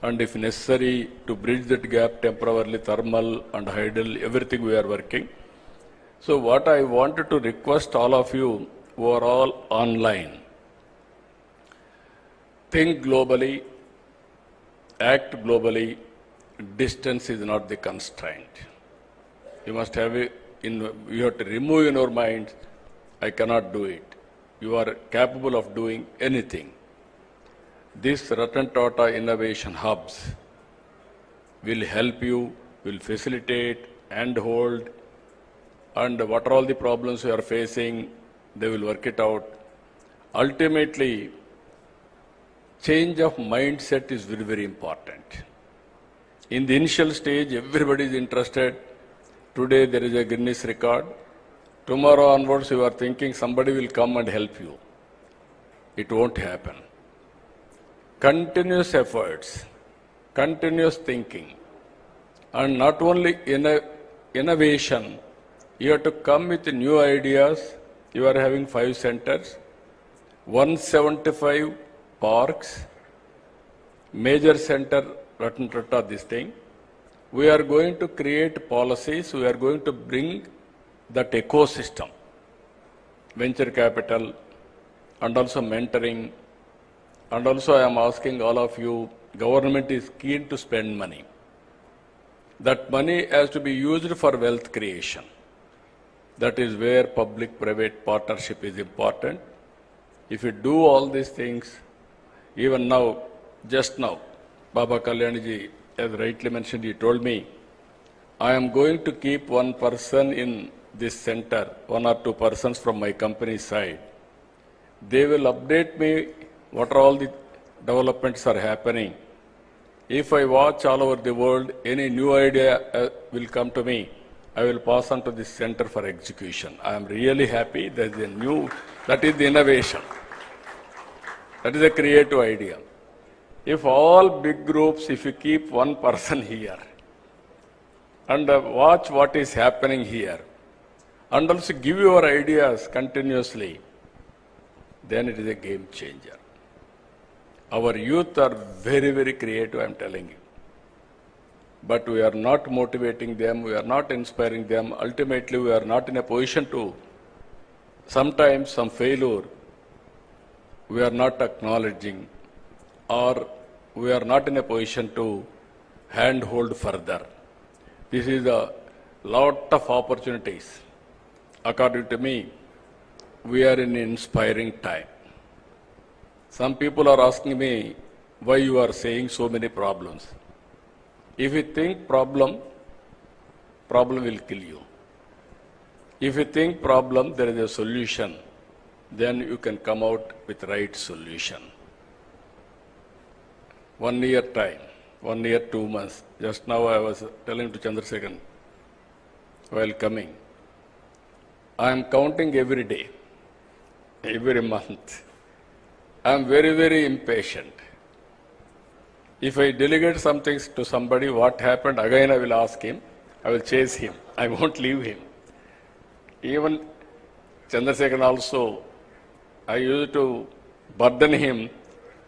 And if necessary, to bridge that gap temporarily, thermal and hydel, everything we are working. So what I wanted to request all of you who are all online, think globally, act globally, distance is not the constraint. You must have you have to remove in your mind, I cannot do it. You are capable of doing anything. This Ratan Tata innovation hubs will help you, will facilitate, handhold, and what are all the problems you are facing, they will work it out. Ultimately, change of mindset is very, very important. In the initial stage, everybody is interested. Today there is a Guinness record. Tomorrow onwards, you are thinking somebody will come and help you. It won't happen. Continuous efforts, continuous thinking, and not only innovation, you have to come with new ideas. You are having 5 centers, 175 parks, major center, Ratan Tata, this thing. We are going to create policies, we are going to bring that ecosystem. venture capital, and also mentoring. And also I am asking all of you, government is keen to spend money. That money has to be used for wealth creation. That is where public-private partnership is important. If you do all these things, even now, just now, Pawankalyan ji, as rightly mentioned, he told me, I am going to keep one person in this center, one or two persons from my company side. They will update me what are all the developments are happening. If I watch all over the world, any new idea will come to me. I will pass on to this center for execution. I am really happy that that is the innovation. That is a creative idea. If all big groups, if you keep one person here and watch what is happening here and also give your ideas continuously, then it is a game changer. Our youth are very, very creative, I am telling you. But we are not motivating them, we are not inspiring them. Ultimately, we are not in a position to, sometimes some failure, we are not acknowledging, or we are not in a position to handhold further. This is a lot of opportunities. According to me, we are in an inspiring time. Some people are asking me why you are saying so many problems. If you think problem will kill you. If you think problem, there is a solution, then you can come out with right solution. 1 year time, 1 year, 2 months. Just now I was telling to Chandrasekhar while coming, I am counting every day, every month. I am very, very impatient. If I delegate some things to somebody, what happened, again I will ask him, I will chase him, I won't leave him. Even Chandrasekhar also, I used to burden him,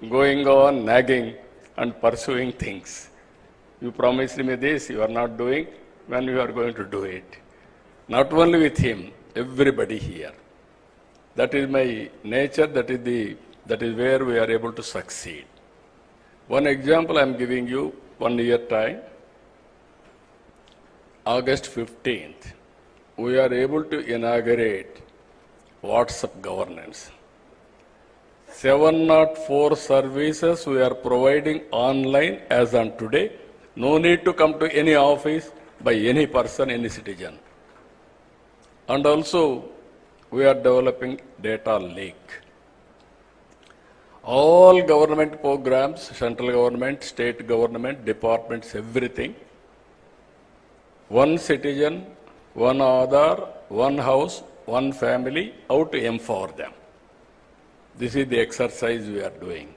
going on, nagging and pursuing things. You promised me this, you are not doing, when you are going to do it. Not only with him, everybody here. That is my nature, that is where we are able to succeed. One example I am giving you, 1 year time. August 15th, we are able to inaugurate WhatsApp governance. 704 services we are providing online as on today. No need to come to any office by any person, any citizen. And also, we are developing data lake. All government programs, central government, state government, departments, everything. One citizen, one Aadhaar, one house, one family, how to empower them. This is the exercise we are doing.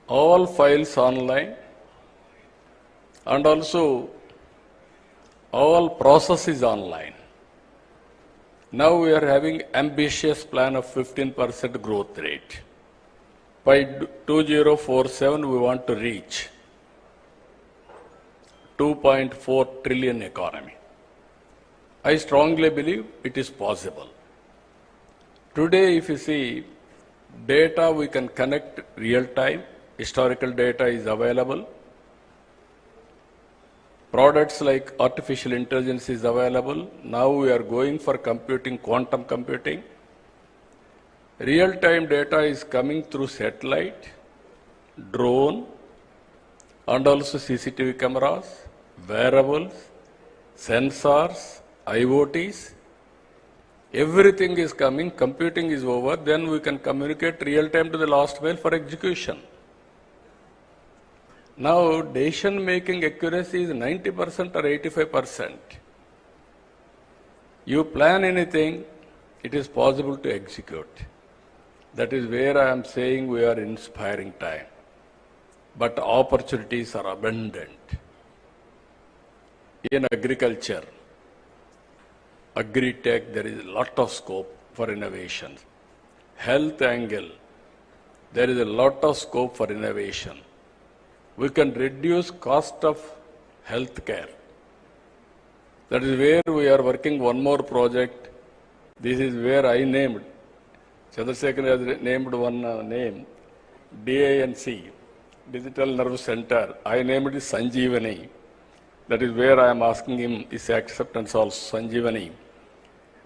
All files online, and also all processes online. Now we are having ambitious plan of 15% growth rate. By 2047, we want to reach 2.4 trillion economy. I strongly believe it is possible. Today, if you see, data we can connect real time, historical data is available. Products like artificial intelligence is available. Now we are going for computing, quantum computing. Real-time data is coming through satellite, drone, and also CCTV cameras, wearables, sensors, IoTs. Everything is coming, computing is over, then we can communicate real-time to the last mile for execution. Now, decision-making accuracy is 90% or 85%. You plan anything, it is possible to execute. That is where I am saying we are inspiring time. But opportunities are abundant. In agriculture, agri-tech, there is a lot of scope for innovation. Health angle, there is a lot of scope for innovation. We can reduce cost of health care. That is where we are working one more project This is where I named, Chandrasekhar has named one name, DANC, Digital Nerve Center. I named it Sanjeevani. That is where I am asking him his acceptance also, Sanjeevani.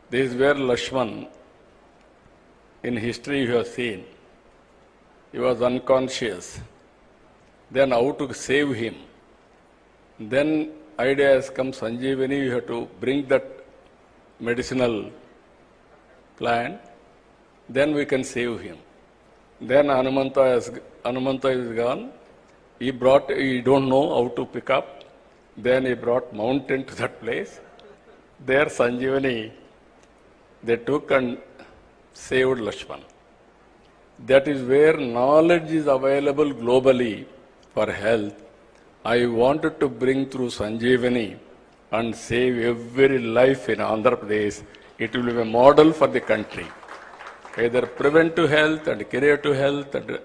This is where Lakshman, in history you have seen, he was unconscious. Then how to save him? Then idea has come, Sanjeevani, you have to bring that medicinal plant, then we can save him. Then Hanumanta is gone. He don't know how to pick up. Then he brought mountain to that place. There Sanjeevani, they took and saved Lakshman. That is where knowledge is available globally for health. I wanted to bring through Sanjeevani and save every life in Andhra Pradesh. It will be a model for the country. Either preventive health and curative health and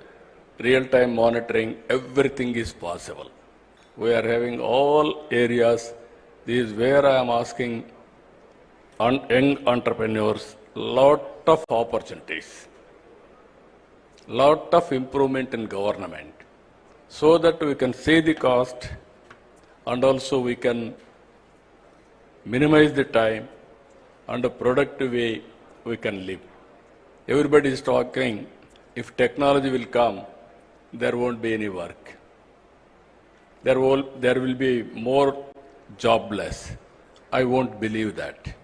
real-time monitoring, everything is possible. We are having all areas. This is where I am asking young entrepreneurs, lot of opportunities, lot of improvement in government, so that we can save the cost and also we can minimize the time and a productive way we can live. Everybody is talking, if technology will come, there won't be any work. There will be more jobless. I won't believe that.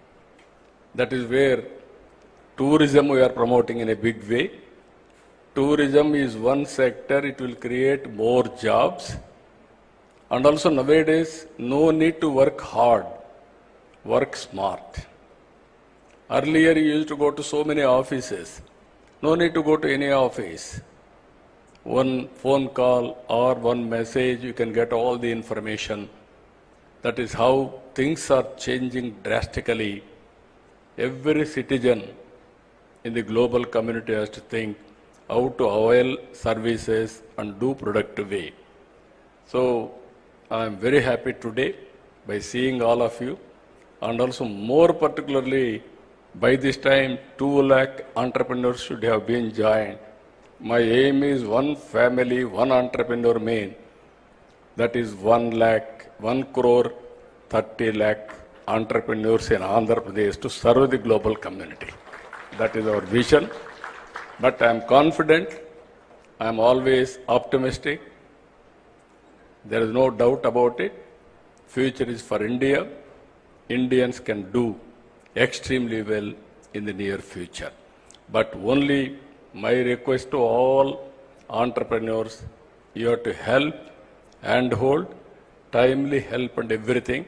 That is where tourism we are promoting in a big way. Tourism is one sector, it will create more jobs. And also nowadays, no need to work hard, work smart. Earlier you used to go to so many offices. No need to go to any office. One phone call or one message, you can get all the information. That is how things are changing drastically. Every citizen in the global community has to think how to avail services and do productive way. So I am very happy today by seeing all of you, and also more particularly by this time 2 lakh entrepreneurs should have been joined. My aim is one family, one entrepreneur main. That is 1 crore 30 lakh entrepreneurs in Andhra Pradesh to serve the global community. That is our vision. But I am confident, I am always optimistic. There is no doubt about it. Future is for India. Indians can do extremely well in the near future. But only my request to all entrepreneurs, you have to help, handhold, timely help and everything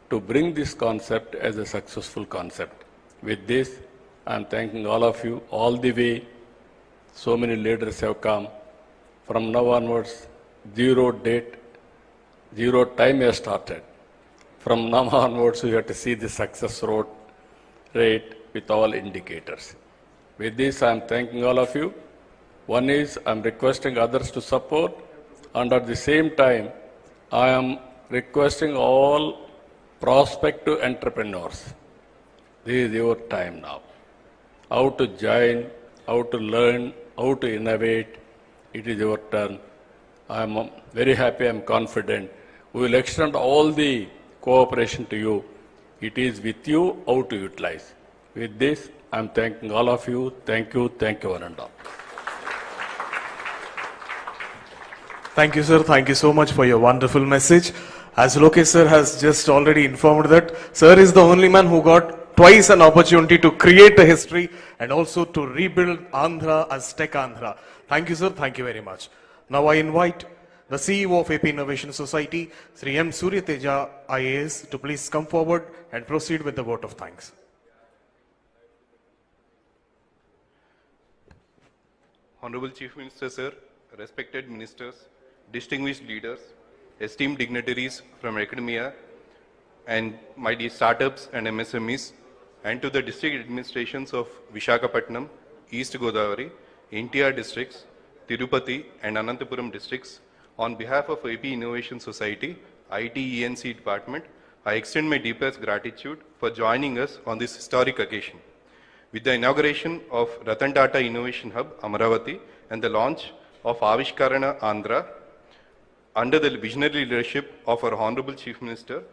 to bring this concept as a successful concept. With this, I am thanking all of you all the way. So many leaders have come. From now onwards, zero date, zero time has started. From now onwards, we have to see the success rate with all indicators. With this, I am thanking all of you. One is, I am requesting others to support, and at the same time, I am requesting all prospective entrepreneurs. This is your time now. How to join, how to learn, how to innovate, it is your turn. I am very happy, I am confident. We will extend all the cooperation to you. It is with you how to utilize. With this, I am thanking all of you. Thank you, one and all. Thank you, sir. Thank you so much for your wonderful message. As Lokesh sir has just already informed that, sir is the only man who got twice an opportunity to create a history and also to rebuild Andhra as Tech Andhra. Thank you, sir. Thank you very much. Now I invite the CEO of AP Innovation Society, Sri M. Suryateja IAS, to please come forward and proceed with the vote of thanks. Honorable Chief Minister, sir, respected ministers, distinguished leaders, esteemed dignitaries from academia, and my dear startups and MSMEs, and to the district administrations of Visakhapatnam, East Godavari, NTR districts, Tirupati, and Anantapuram districts, on behalf of AP Innovation Society, IT-ENC department, I extend my deepest gratitude for joining us on this historic occasion. With the inauguration of Ratan Tata Innovation Hub, Amaravati, and the launch of Avishkarana Andhra, under the visionary leadership of our Honorable Chief Minister,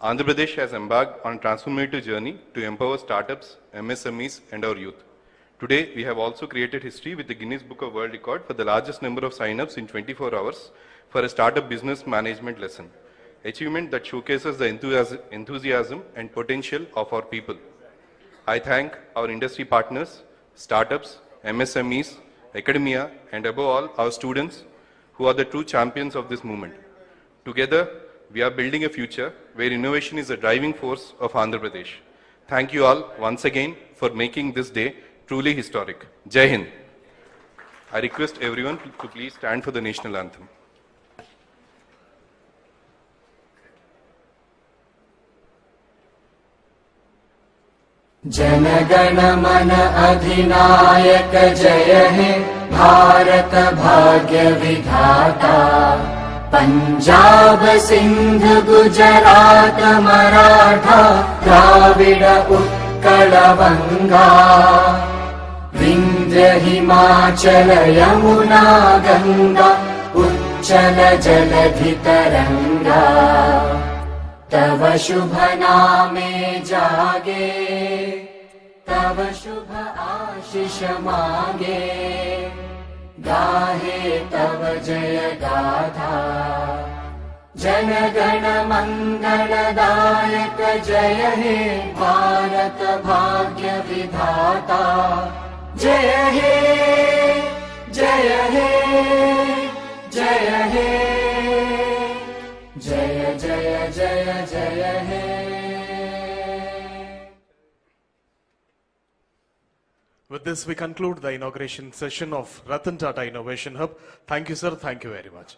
Andhra Pradesh has embarked on a transformative journey to empower startups, MSMEs, and our youth. Today, we have also created history with the Guinness Book of World Record for the largest number of sign-ups in 24 hours for a startup business management lesson, achievement that showcases the enthusiasm and potential of our people. I thank our industry partners, startups, MSMEs, academia, and above all, our students, who are the true champions of this movement. Together, we are building a future where innovation is the driving force of Andhra Pradesh. Thank you all once again for making this day truly historic. Jai Hind. I request everyone to please stand for the national anthem. जनगण मन अधिनायक जय हे भारत भाग्य विधाता पंजाब सिंध गुजरात मराठा द्राविड उत्कल बंगा विंध्य हिमाचल यमुना गंगा उच्चल जलधि तरंगा तव शुभ नामे जागे तव शुभ आशीष मांगे गाहे तव जय गाथा जन गण मंगलदायक जय हे भारत भाग्य विधाता जय हे जय हे जय हे जय जय जय जय हे. With this, we conclude the inauguration session of Ratan Tata Innovation Hub. Thank you, sir. Thank you very much.